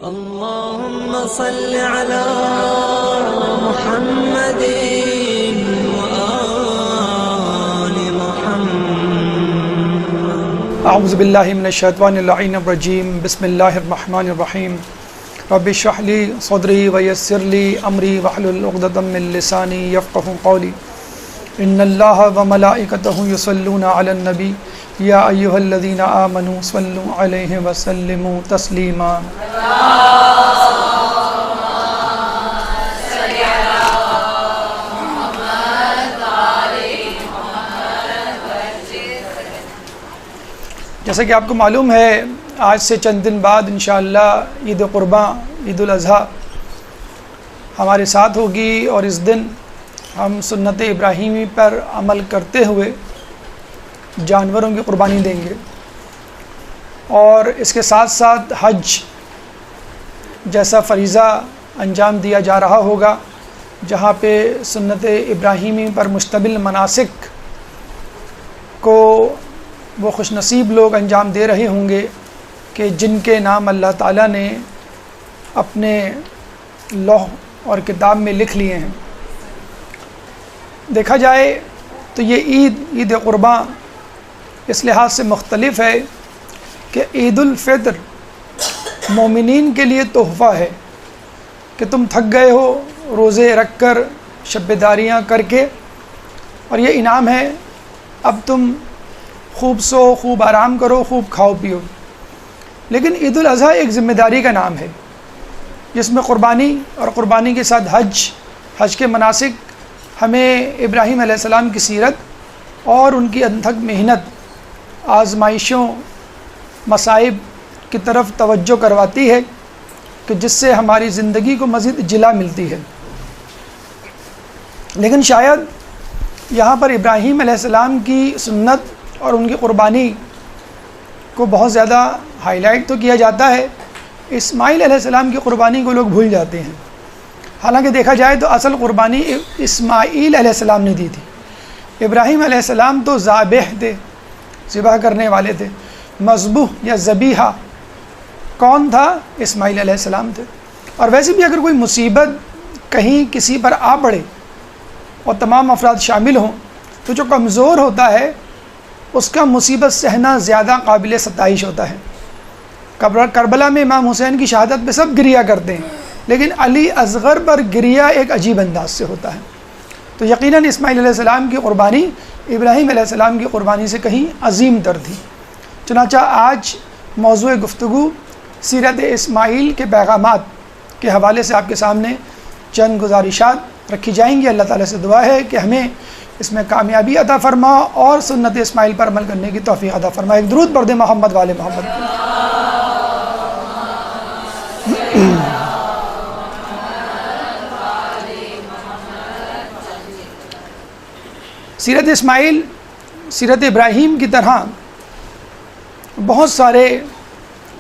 اللهم صل على محمد وآل محمد. اعوذ باللہ من الشیطان اللعین الرجیم. بسم اللہ الرحمن الرحیم. رب اشرح لی صدری ویسر لی امری واحلل عقدۃ من لسانی یفقہوا قولی. ان اللہ وملائکتہ یصلون علی النبی یا ایھا الذین آمنوا صلوا علیہ وسلموا تسلیما. جیسا کہ آپ کو معلوم ہے آج سے چند دن بعد انشاءاللہ عید قرباں عید الاضحیٰ ہمارے ساتھ ہوگی، اور اس دن ہم سنت ابراہیمی پر عمل کرتے ہوئے جانوروں کی قربانی دیں گے، اور اس کے ساتھ ساتھ حج جیسا فریضہ انجام دیا جا رہا ہوگا، جہاں پہ سنت ابراہیمی پر مشتمل مناسک کو وہ خوش نصیب لوگ انجام دے رہے ہوں گے کہ جن کے نام اللہ تعالیٰ نے اپنے لوح اور کتاب میں لکھ لیے ہیں. دیکھا جائے تو یہ عید قرباں اس لحاظ سے مختلف ہے کہ عید الفطر مومنین کے لیے تحفہ ہے کہ تم تھک گئے ہو روزے رکھ کر شب داریاں کر کے، اور یہ انعام ہے اب تم خوب سو، خوب آرام کرو، خوب کھاؤ پیو. لیکن عید الاضحیٰ ایک ذمہ داری کا نام ہے جس میں قربانی اور قربانی کے ساتھ حج کے مناسک ہمیں ابراہیم علیہ السلام کی سیرت اور ان کی انتھک محنت، آزمائشوں، مصائب کی طرف توجہ کرواتی ہے کہ جس سے ہماری زندگی کو مزید جلا ملتی ہے. لیکن شاید یہاں پر ابراہیم علیہ السلام کی سنت اور ان کی قربانی کو بہت زیادہ ہائی لائٹ تو کیا جاتا ہے، اسماعیل علیہ السلام کی قربانی کو لوگ بھول جاتے ہیں. حالانکہ دیکھا جائے تو اصل قربانی اسماعیل علیہ السلام نے دی تھی. ابراہیم علیہ السلام تو ذابح تھے، ذبح کرنے والے تھے. مذبوح یا ذبیحہ کون تھا؟ اسماعیل علیہ السلام تھے. اور ویسے بھی اگر کوئی مصیبت کہیں کسی پر آ پڑے اور تمام افراد شامل ہوں تو جو کمزور ہوتا ہے اس کا مصیبت سہنا زیادہ قابل ستائش ہوتا ہے. کربلا میں امام حسین کی شہادت پہ سب گریہ کرتے ہیں، لیکن علی اصغر پر گریہ ایک عجیب انداز سے ہوتا ہے. تو یقیناً اسماعیل علیہ السلام کی قربانی ابراہیم علیہ السلام کی قربانی سے کہیں عظیم تر تھی. چنانچہ آج موضوع گفتگو سیرت اسماعیل کے پیغامات کے حوالے سے آپ کے سامنے چند گزارشات رکھی جائیں گی. اللہ تعالیٰ سے دعا ہے کہ ہمیں اس میں کامیابی عطا فرما اور سنت اسماعیل پر عمل کرنے کی توفیق عطا فرما. ایک درود پڑھ دیں محمد والے محمد. سیرت اسماعیل سیرت ابراہیم کی طرح بہت سارے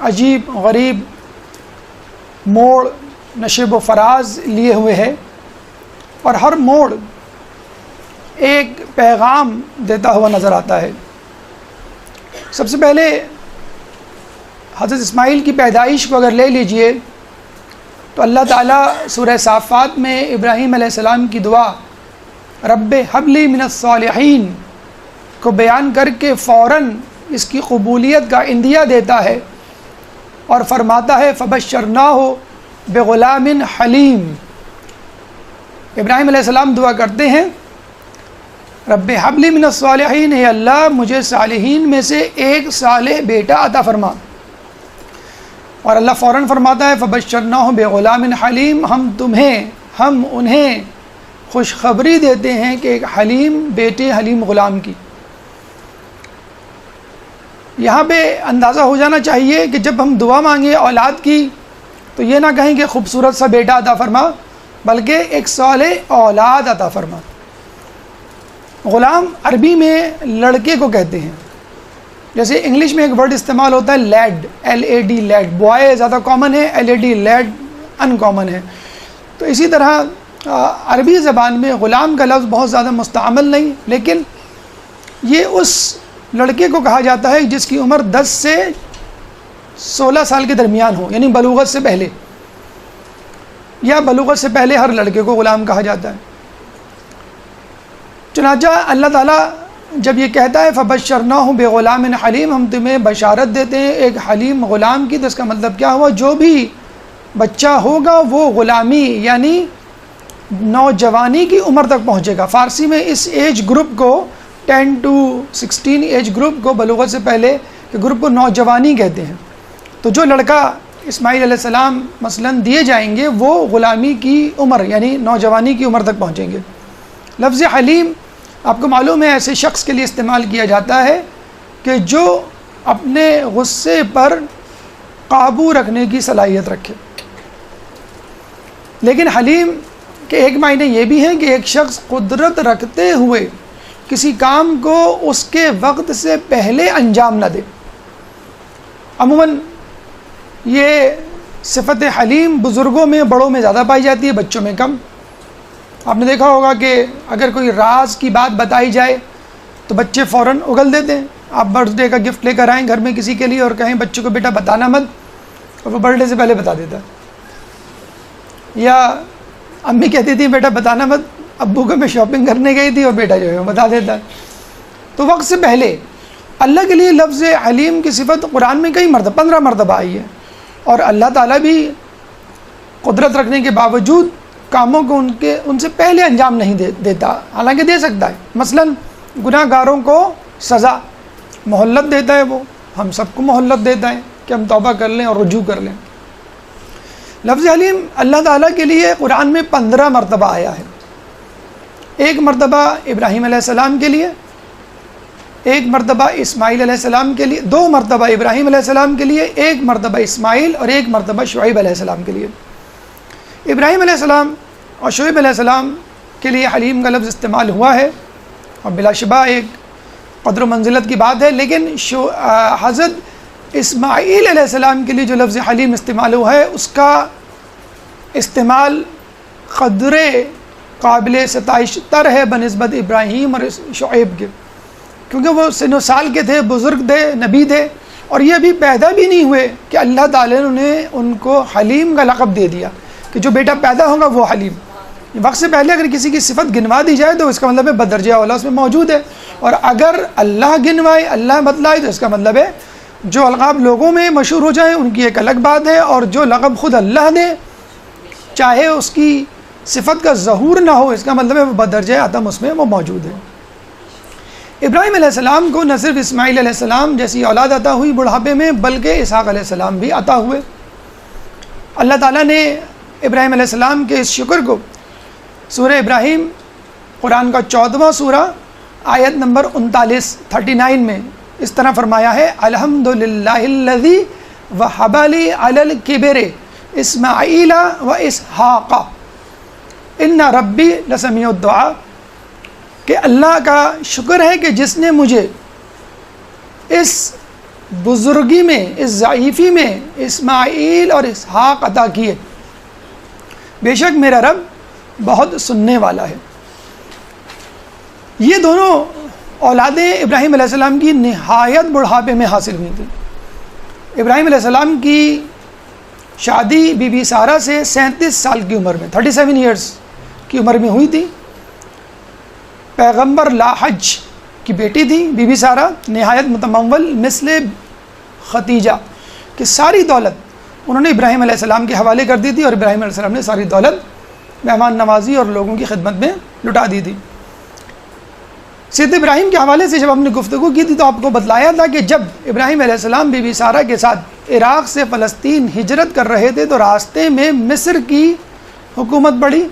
عجیب غریب موڑ نشیب و فراز لیے ہوئے ہے، اور ہر موڑ ایک پیغام دیتا ہوا نظر آتا ہے. سب سے پہلے حضرت اسماعیل کی پیدائش کو اگر لے لیجئے تو اللہ تعالیٰ سورہ صافات میں ابراہیم علیہ السلام کی دعا رب ہب لی من الصالحین کو بیان کر کے فوراً اس کی قبولیت کا عندیہ دیتا ہے اور فرماتا ہے فبشرناہ بغلام حلیم. ابراہیم علیہ السلام دعا کرتے ہیں رب حب لی من الصالحین، اے اللہ مجھے صالحین میں سے ایک صالح بیٹا عطا فرما. اور اللہ فوراً فرماتا ہے فبشرناہ بغلام حلیم، ہم انہیں خوشخبری دیتے ہیں کہ ایک حلیم بیٹے، حلیم غلام کی. یہاں پہ اندازہ ہو جانا چاہیے کہ جب ہم دعا مانگیں اولاد کی تو یہ نہ کہیں کہ خوبصورت سا بیٹا عطا فرما، بلکہ ایک صالح اولاد عطا فرما. غلام عربی میں لڑکے کو کہتے ہیں، جیسے انگلش میں ایک ورڈ استعمال ہوتا ہے لیڈ، LAD لیڈ. بوائے زیادہ کامن ہے، LAD لیڈ ان کامن ہے. تو اسی طرح عربی زبان میں غلام کا لفظ بہت زیادہ مستعمل نہیں، لیکن یہ اس لڑکے کو کہا جاتا ہے جس کی عمر 10 سے 16 سال کے درمیان ہو، یعنی بلوغت سے پہلے، یا بلوغت سے پہلے ہر لڑکے کو غلام کہا جاتا ہے۔ چنانچہ اللہ تعالیٰ جب یہ کہتا ہے فَبَشَّرْنَاهُ بِغُلَامٍ حَلِيمٍ، ہم تمہیں بشارت دیتے ہیں ایک حلیم غلام کی، تو اس کا مطلب کیا ہوا؟ جو بھی بچہ ہوگا وہ غلامی یعنی نوجوانی کی عمر تک پہنچے گا۔ فارسی میں اس ایج گروپ کو 10 to 16 ایج گروپ کو، بلوغت سے پہلے کے گروپ کو نوجوانی کہتے ہیں۔ تو جو لڑکا اسماعیل علیہ السلام مثلاً دیے جائیں گے وہ غلامی کی عمر یعنی نوجوانی کی عمر تک پہنچیں گے۔ لفظ حلیم آپ کو معلوم ہے ایسے شخص کے لیے استعمال کیا جاتا ہے کہ جو اپنے غصے پر قابو رکھنے کی صلاحیت رکھے۔ لیکن حلیم کے ایک معنی یہ بھی ہے کہ ایک شخص قدرت رکھتے ہوئے کسی کام کو اس کے وقت سے پہلے انجام نہ دے۔ عموماً یہ صفت حلیم بزرگوں میں، بڑوں میں زیادہ پائی جاتی ہے، بچوں میں کم۔ آپ نے دیکھا ہوگا کہ اگر کوئی راز کی بات بتائی جائے تو بچے فوراً اگل دیتے ہیں۔ آپ برتھ ڈے کا گفٹ لے کر آئیں گھر میں کسی کے لیے اور کہیں بچے کو بیٹا بتانا مت، اور وہ برتھ ڈے سے پہلے بتا دیتا ہے۔ یا امی کہتی تھی بیٹا بتانا مت، ابو کو میں شاپنگ کرنے گئی تھی اور بیٹا جو ہے وہ بتا دیتا ہے۔ تو وقت سے پہلے اللہ کے لیے لفظ حلیم کی صفت قرآن میں کئی مرتبہ 15 مرتبہ آئی ہے، اور اللہ تعالیٰ بھی قدرت رکھنے کے باوجود کاموں کو ان سے پہلے انجام نہیں دیتا، حالانکہ دے سکتا ہے۔ مثلاً گناہ گاروں کو سزا، مہلت دیتا ہے، وہ ہم سب کو مہلت دیتا ہے کہ ہم توبہ کر لیں اور رجوع کر لیں۔ لفظ حلیم اللہ تعالیٰ کے لیے قرآن میں 15 مرتبہ آیا ہے۔ ایک مرتبہ ابراہیم علیہ السلام کے لیے، ایک مرتبہ اسماعیل علیہ السلام کے لیے، 2 مرتبہ ابراہیم علیہ السلام کے لیے، ایک مرتبہ اسماعیل اور ایک مرتبہ شعیب علیہ السلام کے لیے۔ ابراہیم علیہ السلام اور شعیب علیہ السلام کے لیے حلیم کا لفظ استعمال ہوا ہے، اور بلا شبہ ایک قدر و منزلت کی بات ہے، لیکن حضرت اسماعیل علیہ السلام کے لیے جو لفظ حلیم استعمال ہوا ہے اس کا استعمال قدر قابل ستائش تر ہے بنسبت ابراہیم اور شعیب کے، کیونکہ وہ سن و سال کے تھے، بزرگ تھے، نبی تھے، اور یہ ابھی پیدا بھی نہیں ہوئے کہ اللہ تعالیٰ نے ان کو حلیم کا لقب دے دیا کہ جو بیٹا پیدا ہوگا وہ حلیم۔ وقت سے پہلے اگر کسی کی صفت گنوا دی جائے تو اس کا مطلب ہے بدرجہ اولا اس میں موجود ہے، اور اگر اللہ گنوائے، اللہ بتلائے، تو اس کا مطلب ہے جو القاب لوگوں میں مشہور ہو جائیں ان کی ایک الگ بات ہے، اور جو لقب خود اللہ دے چاہے اس کی صفت کا ظہور نہ ہو، اس کا مطلب ہے وہ بدرجہ عدم اس میں وہ موجود ہے۔ ابراہیم علیہ السلام کو نہ صرف اسماعیل علیہ السلام جیسی اولاد عطا ہوئی بڑھاپے میں، بلکہ اسحاق علیہ السلام بھی عطا ہوئے۔ اللہ تعالیٰ نے ابراہیم علیہ السلام کے اس شکر کو سورہ ابراہیم قرآن کا 14واں سورہ آیت نمبر 39 میں اس طرح فرمایا ہے، الحمدللہ الذی وہب لی علی الکبر اسماعیل و اسحاق ان ربی لسمیع الدعاء، کہ اللہ کا شکر ہے کہ جس نے مجھے اس بزرگی میں، اس ضعیفی میں اسماعیل اور اسحاق عطا کیے، بے شک میرا رب بہت سننے والا ہے۔ یہ دونوں اولادیں ابراہیم علیہ السلام کی نہایت بڑھاپے میں حاصل ہوئی تھیں۔ ابراہیم علیہ السلام کی شادی بی بی سارہ سے 37 سال کی عمر میں، 37 ایئرس کی عمر میں ہوئی تھی۔ پیغمبر لاحج کی بیٹی تھی بی بی سارہ، نہایت متمول، مثل ختیجہ کہ ساری دولت انہوں نے ابراہیم علیہ السلام کے حوالے کر دی تھی، اور ابراہیم علیہ السلام نے ساری دولت مہمان نوازی اور لوگوں کی خدمت میں لٹا دی تھی۔ سیدنا ابراہیم کے حوالے سے جب ہم نے گفتگو کی تھی تو آپ کو بتلایا تھا کہ جب ابراہیم علیہ السلام بی بی سارہ کے ساتھ عراق سے فلسطین ہجرت کر رہے تھے تو راستے میں مصر کی حکومت بڑھی،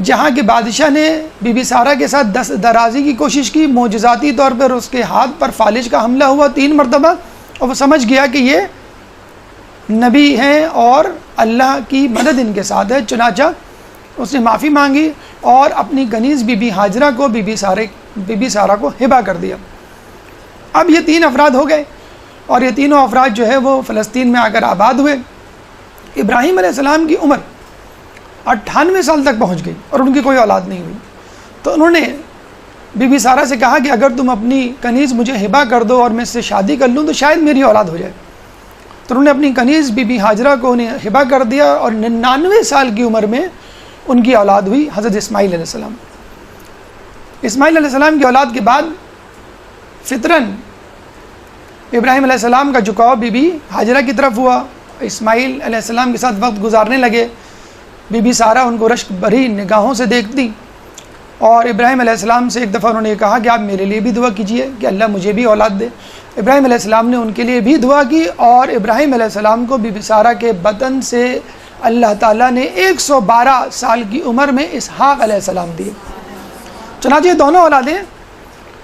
جہاں کے بادشاہ نے بی بی سارہ کے ساتھ دست درازی کی کوشش کی، معجزاتی طور پر اس کے ہاتھ پر فالج کا حملہ ہوا 3 مرتبہ، اور وہ سمجھ گیا کہ یہ نبی ہیں اور اللہ کی مدد ان کے ساتھ ہے۔ چنانچہ اس نے معافی مانگی اور اپنی کنیز بی بی ہاجرہ کو بی بی سارہ کو ہبہ کر دیا۔ اب یہ 3 افراد ہو گئے، اور یہ تینوں افراد جو ہے وہ فلسطین میں آ کر آباد ہوئے۔ ابراہیم علیہ السلام کی عمر 98 سال تک پہنچ گئی اور ان کی کوئی اولاد نہیں ہوئی، تو انہوں نے بی بی سارہ سے کہا کہ اگر تم اپنی کنیز مجھے ہبہ کر دو اور میں اس سے شادی کر لوں تو شاید میری اولاد ہو جائے۔ تو انہوں نے اپنی کنیز بی بی ہاجرہ کو انہیں ہبہ کر دیا، اور 99 سال کی عمر میں ان کی اولاد ہوئی حضرت اسماعیل علیہ السلام۔ اسماعیل علیہ السلام کی اولاد کے بعد فطراً ابراہیم علیہ السلام کا جھکاؤ بی بی ہاجرہ کی طرف ہوا، اسماعیل علیہ السلام کے ساتھ وقت گزارنے لگے۔ بی بی سارہ ان کو رشک بھری نگاہوں سے دیکھتی، اور ابراہیم علیہ السلام سے ایک دفعہ انہوں نے کہا کہ آپ میرے لیے بھی دعا کیجئے کہ اللہ مجھے بھی اولاد دے۔ ابراہیم علیہ السلام نے ان کے لیے بھی دعا کی، اور ابراہیم علیہ السلام کو بی بی سارہ کے بطن سے اللہ تعالیٰ نے 112 سال کی عمر میں اسحاق علیہ السلام دیے۔ چنانچہ دونوں اولادیں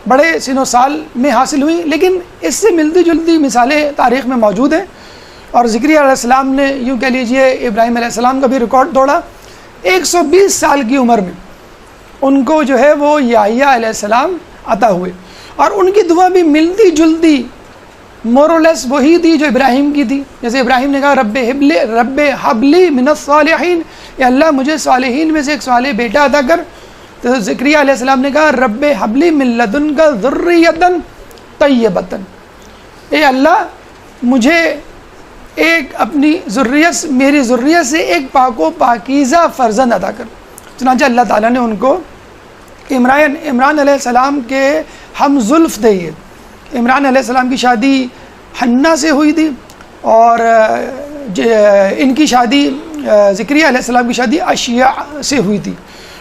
بڑے سن و سال میں حاصل ہوئیں، لیکن اس سے ملتی جلتی مثالیں تاریخ میں موجود ہیں، اور زکریا علیہ السلام نے یوں کہہ لیجئے ابراہیم علیہ السلام کا بھی ریکارڈ توڑا۔ 120 سال کی عمر میں ان کو جو ہے وہ یحییٰ علیہ السلام عطا ہوئے، اور ان کی دعا بھی ملتی جلتی مورلیس وہی تھی جو ابراہیم کی تھی۔ جیسے ابراہیم نے کہا رب حبلی من الصالحین، یا اللہ مجھے صالحین میں سے ایک صالح بیٹا عطا کر۔ تو زکریا علیہ السلام نے کہا رب حبلی من لدنک ذریۃ طیبۃ، اے اللہ مجھے ایک اپنی ذریت، میری ذریت سے ایک پاک و پاکیزہ فرزند عطا کر۔ چنانچہ اللہ تعالیٰ نے ان کو عمران علیہ السلام کے ہم زلف تھے۔ یہ عمران علیہ السلام کی شادی حنہ سے ہوئی تھی، اور ان کی شادی زکریا علیہ السلام کی شادی اشیاء سے ہوئی تھی،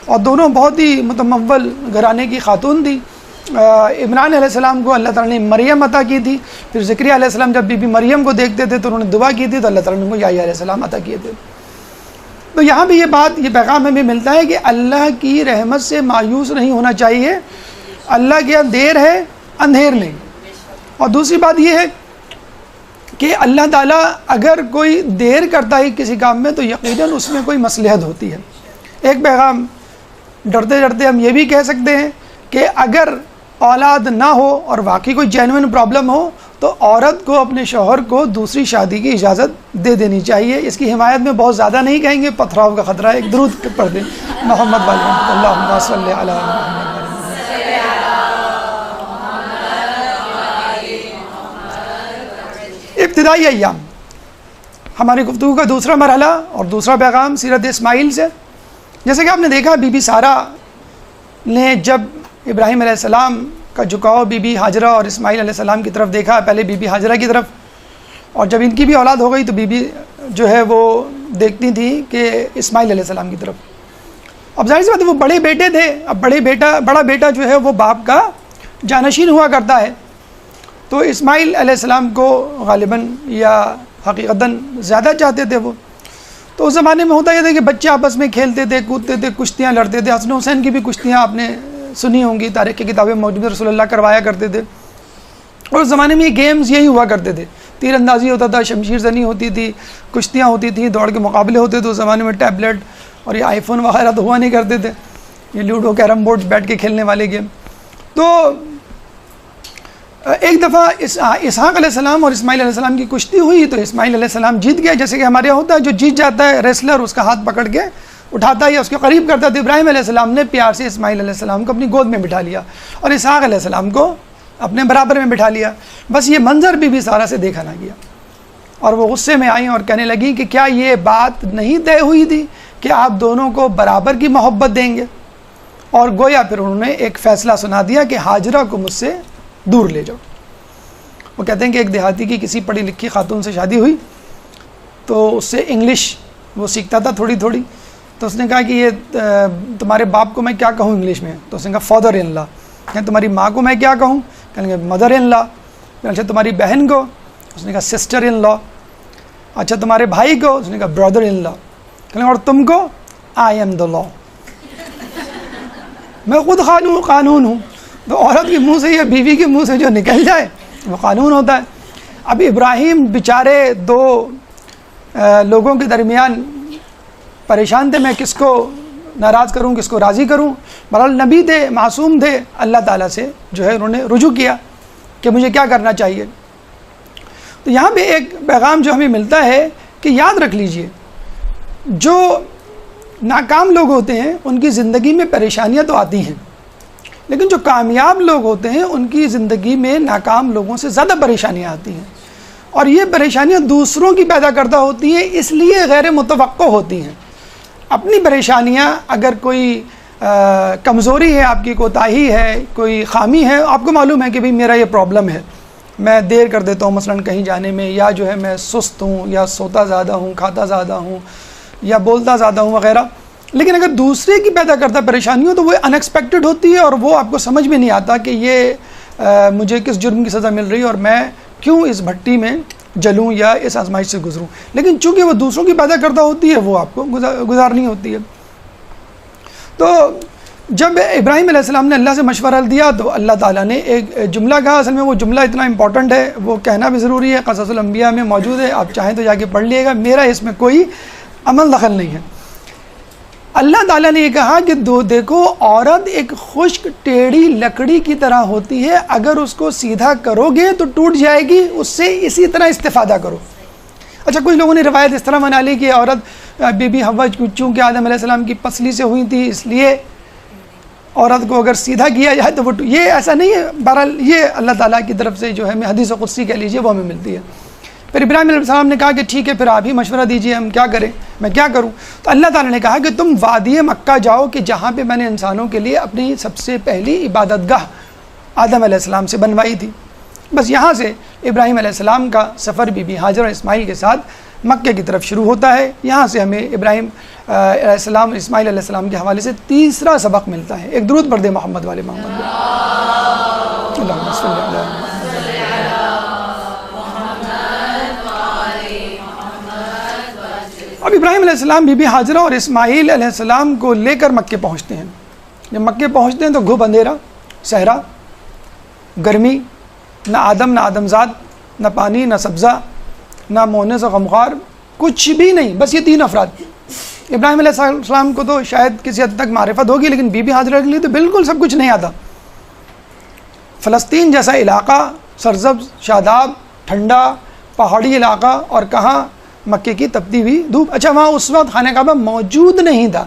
اور دونوں بہت ہی متمول گھرانے کی خاتون تھی۔ عمران علیہ السلام کو اللہ تعالیٰ نے مریم عطا کی تھی، پھر زکریا علیہ السلام جب بی بی مریم کو دیکھتے تھے تو انہوں نے دعا کی تھی، تو اللہ تعالیٰ نے ان کو یحییٰ علیہ السلام عطا کیے تھے۔ تو یہاں بھی یہ پیغام ہمیں ملتا ہے کہ اللہ کی رحمت سے مایوس نہیں ہونا چاہیے۔ اللہ کے یہاں دیر ہے اندھیر نہیں۔ اور دوسری بات یہ ہے کہ اللہ تعالیٰ اگر کوئی دیر کرتا ہے کسی کام میں تو یقیناً اس میں کوئی مصلحت ہوتی ہے۔ ایک پیغام ڈرتے ڈرتے ہم یہ بھی کہہ سکتے ہیں کہ اگر اولاد نہ ہو اور واقعی کوئی جینوئن پرابلم ہو تو عورت کو اپنے شوہر کو دوسری شادی کی اجازت دے دینی چاہیے۔ اس کی حمایت میں بہت زیادہ نہیں کہیں گے، پتھراؤ کا خطرہ ہے، ایک درود پڑھ دیں محمد والی اللہم صلی علی محمد۔ ابتدائی ایام، ہماری گفتگو کا دوسرا مرحلہ اور دوسرا پیغام سیرت اسماعیل سے۔ جیسے کہ آپ نے دیکھا بی بی سارہ نے جب ابراہیم علیہ السلام کا جھکاؤ بی بی ہاجرہ اور اسماعیل علیہ السلام کی طرف دیکھا، پہلے بی بی ہاجرہ کی طرف، اور جب ان کی بھی اولاد ہو گئی تو بی بی جو ہے وہ دیکھتی تھی کہ اسماعیل علیہ السلام کی طرف۔ اب ظاہر سی بات ہے وہ بڑے بیٹے تھے، اب بڑا بیٹا جو ہے وہ باپ کا جانشین ہوا کرتا ہے، تو اسماعیل علیہ السلام کو غالباً یا حقیقتاً زیادہ چاہتے تھے وہ۔ تو اس زمانے میں ہوتا یہ تھا کہ بچے آپس میں کھیلتے تھے، کودتے تھے، کشتیاں لڑتے تھے۔ حسن حسین کی بھی کشتیاں آپ نے سنی ہوں گی، تاریخ کی کتابیں موجود، رسول اللہ کروایا کرتے تھے۔ اور اس زمانے میں یہ گیمز یہی ہوا کرتے تھے، تیر اندازی ہوتا تھا، شمشیر زنی ہوتی تھی، کشتیاں ہوتی تھیں، دوڑ کے مقابلے ہوتے تھے۔ اس زمانے میں ٹیبلٹ اور یہ آئی فون وغیرہ تو ہوا نہیں کرتے تھے، یہ لوڈو کیرم بورڈ بیٹھ کے کھیلنے والے گیم۔ تو ایک دفعہ اسحاق علیہ السلام اور اسماعیل علیہ السلام کی کشتی ہوئی تو اسماعیل علیہ السلام جیت گیا۔ جیسے کہ ہمارے یہاں ہوتا ہے جو جیت جاتا ہے ریسلر اس کا ہاتھ پکڑ کے اٹھاتا ہے یا اس کے قریب کرتا ہے، تو ابراہیم علیہ السلام نے پیار سے اسماعیل علیہ السلام کو اپنی گود میں بٹھا لیا اور اسحاق علیہ السلام کو اپنے برابر میں بٹھا لیا۔ بس یہ منظر بی بی سارہ سے دیکھا نہ گیا، اور وہ غصے میں آئیں اور کہنے لگیں کہ کیا یہ بات نہیں طے ہوئی تھی کہ آپ دونوں کو برابر کی محبت دیں گے؟ اور گویا پھر انہوں نے ایک فیصلہ سنا دیا کہ ہاجرہ کو مجھ سے دور لے جاؤ۔ وہ کہتے ہیں کہ ایک دیہاتی کی کسی پڑھی لکھی خاتون سے شادی ہوئی تو اس سے انگلش وہ سیکھتا تھا تھوڑی تھوڑی، تو اس نے کہا کہ یہ تمہارے باپ کو میں کیا کہوں انگلش میں؟ تو اس نے کہا فادر ان لا۔ کہ تمہاری ماں کو میں کیا کہوں؟ کہیں گے مدر ان لا۔ اچھا تمہاری بہن کو؟ اس نے کہا سسٹر ان لا۔ اچھا تمہارے بھائی کو؟ اس نے کہا برادر ان لا۔ کہیں اور تم کو؟ آئی ایم دا لا، میں خود قانون ہوں۔ تو عورت کے منہ سے یا بیوی کے منہ سے جو نکل جائے وہ قانون ہوتا ہے۔ اب ابراہیم بیچارے دو لوگوں کے درمیان پریشان تھے، میں کس کو ناراض کروں کس کو راضی کروں۔ بہرحال نبی تھے، معصوم تھے، اللہ تعالیٰ سے جو ہے انہوں نے رجوع کیا کہ مجھے کیا کرنا چاہیے۔ تو یہاں پہ ایک پیغام جو ہمیں ملتا ہے کہ یاد رکھ لیجئے جو ناکام لوگ ہوتے ہیں ان کی زندگی میں پریشانیاں تو آتی ہیں، لیکن جو کامیاب لوگ ہوتے ہیں ان کی زندگی میں ناکام لوگوں سے زیادہ پریشانیاں آتی ہیں۔ اور یہ پریشانیاں دوسروں کی پیدا کردہ ہوتی ہیں، اس لیے غیر متوقع ہوتی ہیں۔ اپنی پریشانیاں اگر کوئی کمزوری ہے، آپ کی کوتاہی ہے، کوئی خامی ہے، آپ کو معلوم ہے کہ بھئی میرا یہ پرابلم ہے، میں دیر کر دیتا ہوں مثلا کہیں جانے میں، یا جو ہے میں سست ہوں، یا سوتا زیادہ ہوں، کھاتا زیادہ ہوں، یا بولتا زیادہ ہوں وغیرہ، لیکن اگر دوسرے کی پیدا کرتا پریشانی ہو تو وہ ان ایکسپیکٹڈ ہوتی ہے، اور وہ آپ کو سمجھ میں نہیں آتا کہ یہ مجھے کس جرم کی سزا مل رہی ہے اور میں کیوں اس بھٹی میں جلوں یا اس آزمائش سے گزروں، لیکن چونکہ وہ دوسروں کی پیدا کرتا ہوتی ہے وہ آپ کو گزارنی ہوتی ہے۔ تو جب ابراہیم علیہ السلام نے اللہ سے مشورہ دیا تو اللہ تعالیٰ نے ایک جملہ کہا، اصل میں وہ جملہ اتنا امپورٹنٹ ہے، وہ کہنا بھی ضروری ہے، قصص الانبیاء میں موجود ہے، آپ چاہیں تو جا کے پڑھ لیے گا، میرا اس میں کوئی عمل دخل نہیں ہے۔ اللہ تعالیٰ نے یہ کہا کہ دیکھو عورت ایک خشک ٹیڑھی لکڑی کی طرح ہوتی ہے، اگر اس کو سیدھا کرو گے تو ٹوٹ جائے گی، اس سے اسی طرح استفادہ کرو۔ اچھا، کچھ لوگوں نے روایت اس طرح بنا لی کہ عورت بی بی حوا چونکہ آدم علیہ السلام کی پسلی سے ہوئی تھی اس لیے عورت کو اگر سیدھا کیا جائے تو وہ یہ ایسا نہیں ہے۔ بہرحال یہ اللہ تعالیٰ کی طرف سے جو ہے حدیث قدسی کہہ لیجیے وہ ہمیں ملتی ہے۔ پھر ابراہیم علیہ السلام نے کہا کہ ٹھیک ہے، پھر آپ ہی مشورہ دیجئے، ہم کیا کریں، میں کیا کروں؟ تو اللہ تعالیٰ نے کہا کہ تم وادی مکہ جاؤ کہ جہاں پہ میں نے انسانوں کے لیے اپنی سب سے پہلی عبادت گاہ آدم علیہ السلام سے بنوائی تھی۔ بس یہاں سے ابراہیم علیہ السلام کا سفر بی بی ہاجر اور اسماعیل کے ساتھ مکہ کی طرف شروع ہوتا ہے۔ یہاں سے ہمیں ابراہیم علیہ السلام اسماعیل علیہ السلام کے حوالے سے تیسرا سبق ملتا ہے۔ ایک درود پڑھ دے محمد والے محمد۔ اللہم صلی اللہ علیہ وسلم۔ اب ابراہیم علیہ السلام بی بی ہاجرہ اور اسماعیل علیہ السلام کو لے کر مکے پہنچتے ہیں۔ جب مکے پہنچتے ہیں تو گھوپ اندھیرا، صحرا، گرمی، نہ آدم نہ آدمزاد، نہ پانی نہ سبزہ، نہ مونس و غمخوار، کچھ بھی نہیں، بس یہ تین افراد۔ ابراہیم علیہ السلام کو تو شاید کسی حد تک معرفت ہوگی، لیکن بی بی ہاجرہ کے لیے تو بالکل سب کچھ نہیں آتا۔ فلسطین جیسا علاقہ، سرسبز، شاداب، ٹھنڈا پہاڑی علاقہ، اور کہاں مکے کی تپتی ہوئی دھوپ۔ اچھا، وہاں اس وقت خانہ کعبہ موجود نہیں تھا،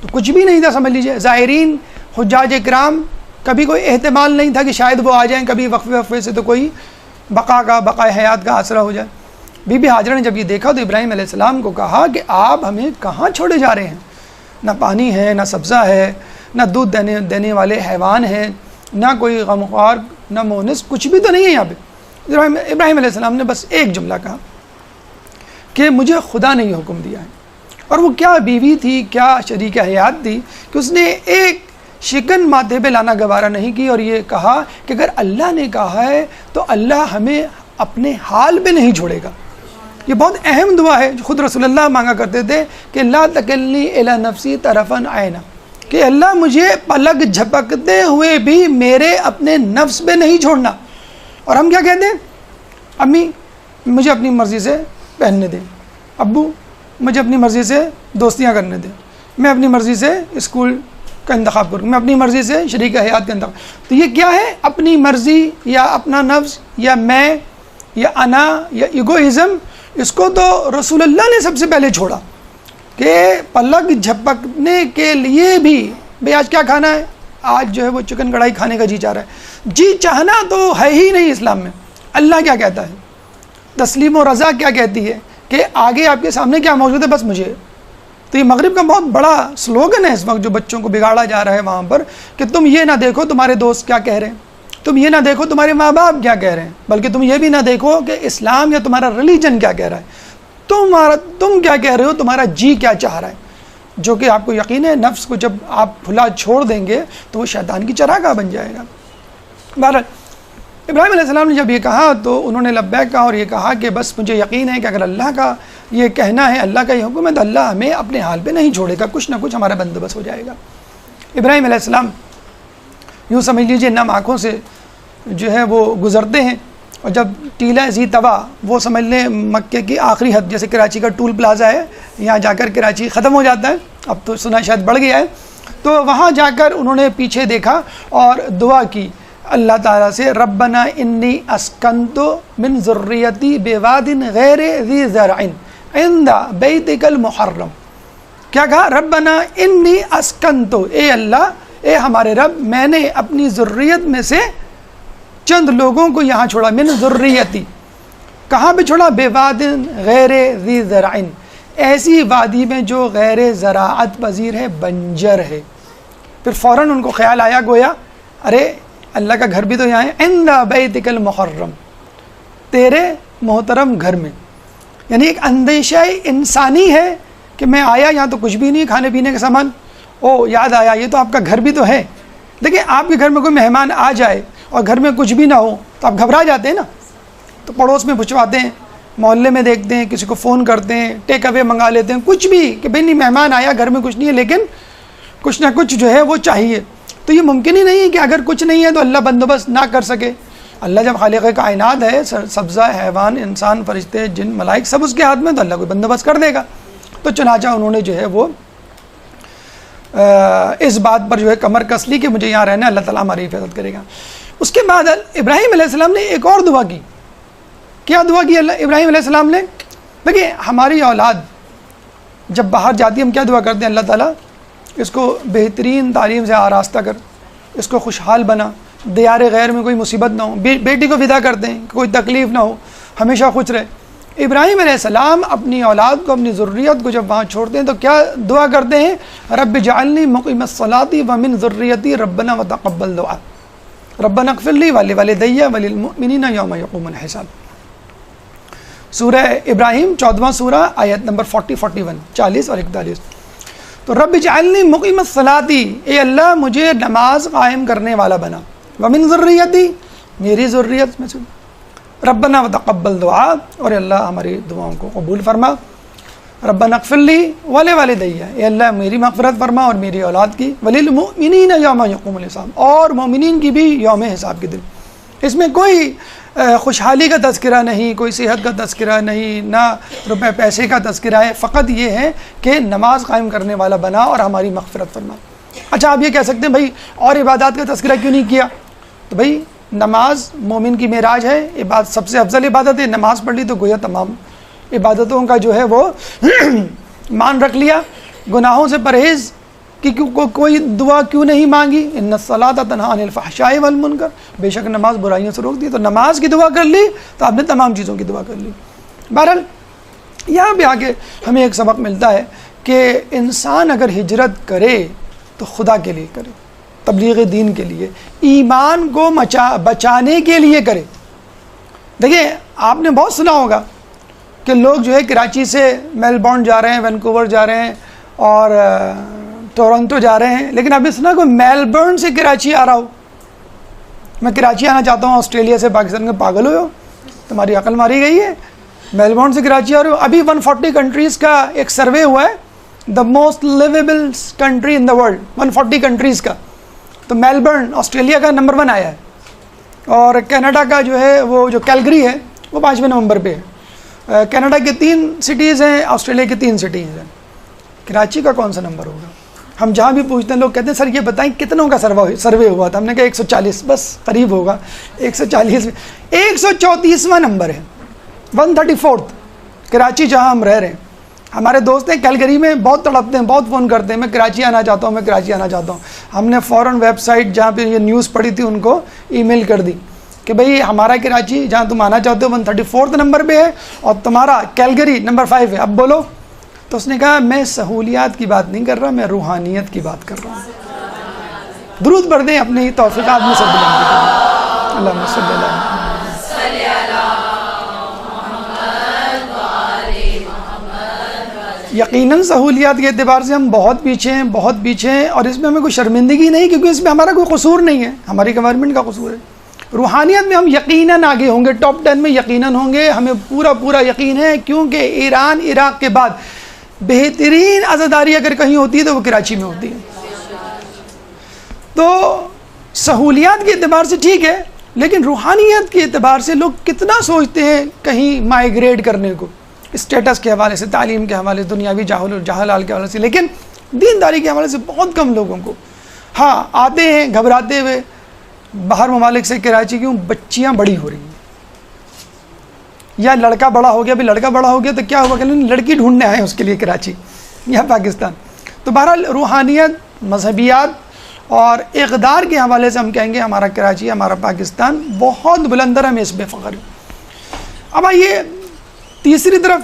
تو کچھ بھی نہیں تھا سمجھ لیجئے۔ زائرین حجاج اکرام کبھی کوئی احتمال نہیں تھا کہ شاید وہ آ جائیں، کبھی وقفے سے تو کوئی بقائے حیات کا آسرا ہو جائے۔ بی بی ہاجرہ نے جب یہ دیکھا تو ابراہیم علیہ السلام کو کہا کہ آپ ہمیں کہاں چھوڑے جا رہے ہیں؟ نہ پانی ہے، نہ سبزہ ہے، نہ دودھ دینے والے حیوان ہیں، نہ کوئی غمخوار، نہ مونس، کچھ بھی تو نہیں ہے یہاں پہ۔ ابراہیم علیہ السلام نے بس ایک جملہ کہا کہ مجھے خدا نے یہ حکم دیا ہے۔ اور وہ کیا بیوی تھی، کیا شریک حیات تھی کہ اس نے ایک شکن ماتھے پہ لانا گوارا نہیں کی، اور یہ کہا کہ اگر اللہ نے کہا ہے تو اللہ ہمیں اپنے حال پہ نہیں چھوڑے گا۔ یہ بہت اہم دعا ہے جو خود رسول اللہ مانگا کرتے تھے کہ لا تکلنی الی نفسی طرفا عینا، کہ اللہ مجھے پلک جھپکتے ہوئے بھی میرے اپنے نفس پہ نہیں چھوڑنا۔ اور ہم کیا کہتے ہیں؟ امی مجھے اپنی مرضی سے پہننے دیں، ابو مجھے اپنی مرضی سے دوستیاں کرنے دیں، میں اپنی مرضی سے اسکول کا انتخاب کروں، میں اپنی مرضی سے شریک حیات کا انتخاب۔ تو یہ کیا ہے؟ اپنی مرضی یا اپنا نفس یا میں یا انا یا ایگوئزم، اس کو تو رسول اللہ نے سب سے پہلے چھوڑا کہ پلک جھپکنے کے لیے بھی بھئی آج کیا کھانا ہے، آج جو ہے وہ چکن کڑھائی کھانے کا جی چاہ رہا ہے، جی چاہنا تو ہے ہی نہیں اسلام میں۔ اللہ کیا کہتا ہے، تسلیم و رضا کیا کہتی ہے کہ آگے آپ کے سامنے کیا موجود ہے بس مجھے۔ تو یہ مغرب کا بہت بڑا سلوگن ہے اس وقت جو بچوں کو بگاڑا جا رہا ہے وہاں پر، کہ تم یہ نہ دیکھو تمہارے دوست کیا کہہ رہے ہیں، تم یہ نہ دیکھو تمہارے ماں باپ کیا کہہ رہے ہیں، بلکہ تم یہ بھی نہ دیکھو کہ اسلام یا تمہارا ریلیجن کیا کہہ رہا ہے، تم کیا کہہ رہے ہو، تمہارا جی کیا چاہ رہا ہے، جو کہ آپ کو یقین ہے نفس کو جب آپ کھلا چھوڑ دیں گے تو وہ شیطان کی چراگاہ بن جائے گا۔ بہرحال ابراہیم علیہ السلام نے جب یہ کہا تو انہوں نے لبیک کہا اور یہ کہا کہ بس مجھے یقین ہے کہ اگر اللہ کا یہ کہنا ہے، اللہ کا یہ حکم ہے، تو اللہ ہمیں اپنے حال پہ نہیں چھوڑے گا، کچھ نہ کچھ ہمارا بندوبست ہو جائے گا۔ ابراہیم علیہ السلام یوں سمجھ لیجیے نم آنکھوں سے جو ہے وہ گزرتے ہیں، اور جب ٹیلہ ذی طوا، وہ سمجھ لیں مکے کی آخری حد، جیسے کراچی کا ٹول پلازا ہے، یہاں جا کر کراچی ختم ہو جاتا ہے، اب تو سنا شاید بڑھ گیا ہے، تو وہاں جا کر انہوں نے پیچھے دیکھا اور دعا کی اللہ تعالیٰ سے، ربنا انی اسکنت من ذریتی بواد غیر ذی زرع عند بیتک المحرم۔ کیا کہا؟ ربنا انی اسکنت، اے اللہ، اے ہمارے رب، میں نے اپنی ذریت میں سے چند لوگوں کو یہاں چھوڑا، من ذریتی، کہاں پہ چھوڑا؟ بے وادن غیر ذی زرع، ایسی وادی میں جو غیر زراعت پذیر ہے، بنجر ہے۔ پھر فوراً ان کو خیال آیا، گویا ارے اللہ کا گھر بھی تو یہاں ہے، عند بیتک المحرم، تیرے محترم گھر میں۔ یعنی ایک اندیشہ انسانی ہے کہ میں آیا یہاں تو کچھ بھی نہیں، کھانے پینے کا سامان، او یاد آیا یہ تو آپ کا گھر بھی تو ہے۔ دیکھیں آپ کے گھر میں کوئی مہمان آ جائے اور گھر میں کچھ بھی نہ ہو تو آپ گھبرا جاتے ہیں نا، تو پڑوس میں پوچھواتے ہیں، محلے میں دیکھتے ہیں، کسی کو فون کرتے ہیں، ٹیک اوے منگا لیتے ہیں، کچھ بھی کہ بھئی نہیں مہمان آیا گھر میں کچھ نہیں ہے لیکن کچھ نہ کچھ جو ہے وہ چاہیے۔ تو یہ ممکن ہی نہیں ہے کہ اگر کچھ نہیں ہے تو اللہ بندوبست نہ کر سکے۔ اللہ جب خالق کائنات ہے، سبزہ، حیوان، انسان، فرشتے، جن، ملائک سب اس کے ہاتھ میں، تو اللہ کوئی بندوبست کر دے گا۔ تو چنانچہ انہوں نے جو ہے وہ اس بات پر جو ہے کمر کس لی کہ مجھے یہاں رہنا ہے، اللہ تعالیٰ ہماری حفاظت کرے گا۔ اس کے بعد ابراہیم علیہ السلام نے ایک اور دعا کی۔ کیا دعا کی ابراہیم علیہ السلام نے؟ دیکھیے ہماری اولاد جب باہر جاتی ہے ہم کیا دعا کرتے ہیں؟ اللہ تعالیٰ اس کو بہترین تعلیم سے آراستہ کر، اس کو خوشحال بنا، دیار غیر میں کوئی مصیبت نہ ہو، بیٹی کو ودا کرتے ہیں کوئی تکلیف نہ ہو، ہمیشہ خوش رہے۔ ابراہیم علیہ السلام اپنی اولاد کو، اپنی ذریت کو جب وہاں چھوڑتے ہیں تو کیا دعا کرتے ہیں؟ رب اجعلنی مقیم الصلاۃ ومن ذریتی ربنا وتقبل دعا ربنا اغفر لی ولوالدی وللمؤمنین یوم یقوم الحساب۔ سورہ ابراہیم 14واں سورہ آیت نمبر 41 اور 41۔ تو رب اجعلنی مقیم الصلاۃ، اے اللہ مجھے نماز قائم کرنے والا بنا، ومن ذریتی، میری ذریت میں سے، ربنا وتقبل دعا، اور اللہ ہماری دعاؤں کو قبول فرما، ربنا اغفر لی ولوالدی، اے اللہ میری مغفرت فرما اور میری اولاد کی، وللمؤمنین یوم یقوم الحساب، اور مومنین کی بھی یوم حساب کے دن۔ اس میں کوئی خوشحالی کا تذکرہ نہیں، کوئی صحت کا تذکرہ نہیں، نہ روپے پیسے کا تذکرہ ہے، فقط یہ ہے کہ نماز قائم کرنے والا بنا اور ہماری مغفرت فرما۔ اچھا آپ یہ کہہ سکتے ہیں بھائی اور عبادات کا تذکرہ کیوں نہیں کیا؟ تو بھائی نماز مومن کی معراج ہے، عبادت سب سے افضل عبادت ہے، نماز پڑھ لی تو گویا تمام عبادتوں کا جو ہے وہ مان رکھ لیا۔ گناہوں سے پرہیز کی کوئی دعا کیوں نہیں مانگی؟ ان الصلاۃ تنہی عن الفحشاء والمنکر، بے شک نماز برائیوں سے روک دی، تو نماز کی دعا کر لی تو آپ نے تمام چیزوں کی دعا کر لی۔ بہرحال یہاں پہ آگے ہمیں ایک سبق ملتا ہے کہ انسان اگر ہجرت کرے تو خدا کے لیے کرے، تبلیغ دین کے لیے، ایمان کو بچانے کے لیے کرے۔ دیکھیں آپ نے بہت سنا ہوگا کہ لوگ جو ہے کراچی سے میلبورن جا رہے ہیں، وینکوور جا رہے ہیں اور ٹورنٹو جا رہے ہیں، لیکن ابھی سنا کوئی میلبورن سے کراچی آ رہا ہو؟ میں کراچی آنا چاہتا ہوں آسٹریلیا سے، پاکستان کے، پاگل ہوئے ہو؟ تمہاری عقل ماری گئی ہے؟ میلبورن سے کراچی آ رہے ہو؟ ابھی 140 کنٹریز کا ایک سروے ہوا ہے، the most livable country in the world, 140 countries کا، تو میلبورن آسٹریلیا کا نمبر 1 آیا ہے، اور کینیڈا کا جو ہے وہ جو کیلگری ہے وہ 5ویں نمبر پہ ہے۔ کینیڈا کے 3 سٹیز ہیں، آسٹریلیا کی 3 سٹیز ہیں، کراچی کا کون سا نمبر ہوگا؟ ہم جہاں بھی پوچھتے ہیں لوگ کہتے ہیں سر یہ بتائیں کتنوں کا سروے ہوا تھا؟ ہم نے کہا 140، بس قریب ہوگا 140 میں، 134واں نمبر ہے، 134 کراچی جہاں ہم رہ رہے ہیں۔ ہمارے دوست ہیں کیلگری میں، بہت تڑپتے ہیں، بہت فون کرتے ہیں، میں کراچی آنا چاہتا ہوں، میں کراچی آنا چاہتا ہوں۔ ہم نے فوراً ویب سائٹ جہاں پہ یہ نیوز پڑھی تھی ان کو ای میل کر دی کہ بھئی ہمارا کراچی جہاں تم آنا چاہتے ہو 134 نمبر پہ ہے اور تمہارا کیلگری نمبر 5 ہے، اب بولو۔ تو اس نے کہا میں سہولیات کی بات نہیں کر رہا، میں روحانیت کی بات کر رہا ہوں۔ درود پڑھ دیں اپنے ہی توفیقات میں سب بلند کریں۔ اللہم صلی اللہ علیہ یقیناً سہولیات کے اعتبار سے ہم بہت پیچھے ہیں، بہت پیچھے ہیں، اور اس میں ہمیں کوئی شرمندگی نہیں، کیونکہ اس میں ہمارا کوئی قصور نہیں ہے، ہماری گورنمنٹ کا قصور ہے۔ روحانیت میں ہم یقیناً آگے ہوں گے، ٹاپ 10 میں یقیناً ہوں گے، ہمیں پورا یقین ہے، کیونکہ ایران عراق کے بعد بہترین عزاداری اگر کہیں ہوتی ہے تو وہ کراچی میں ہوتی ہے۔ تو سہولیات کے اعتبار سے ٹھیک ہے، لیکن روحانیت کے اعتبار سے لوگ کتنا سوچتے ہیں کہیں مائیگریٹ کرنے کو، اسٹیٹس کے حوالے سے، تعلیم کے حوالے سے، دنیاوی جہلال کے حوالے سے، لیکن دینداری کے حوالے سے بہت کم لوگوں کو۔ ہاں آتے ہیں گھبراتے ہوئے باہر ممالک سے کراچی، کیوں؟ بچیاں بڑی ہو رہی ہیں، یا لڑکا بڑا ہو گیا۔ بھی لڑکا بڑا ہو گیا تو کیا ہوا کہ لڑکی ڈھونڈنے آئے اس کے لیے کراچی یا پاکستان۔ تو بہرحال روحانیت، مذہبیات اور اقدار کے حوالے سے ہم کہیں گے ہمارا کراچی، ہمارا پاکستان بہت بلندر، ہمیں اس بے فخر ہے۔ اب آئیے تیسری طرف،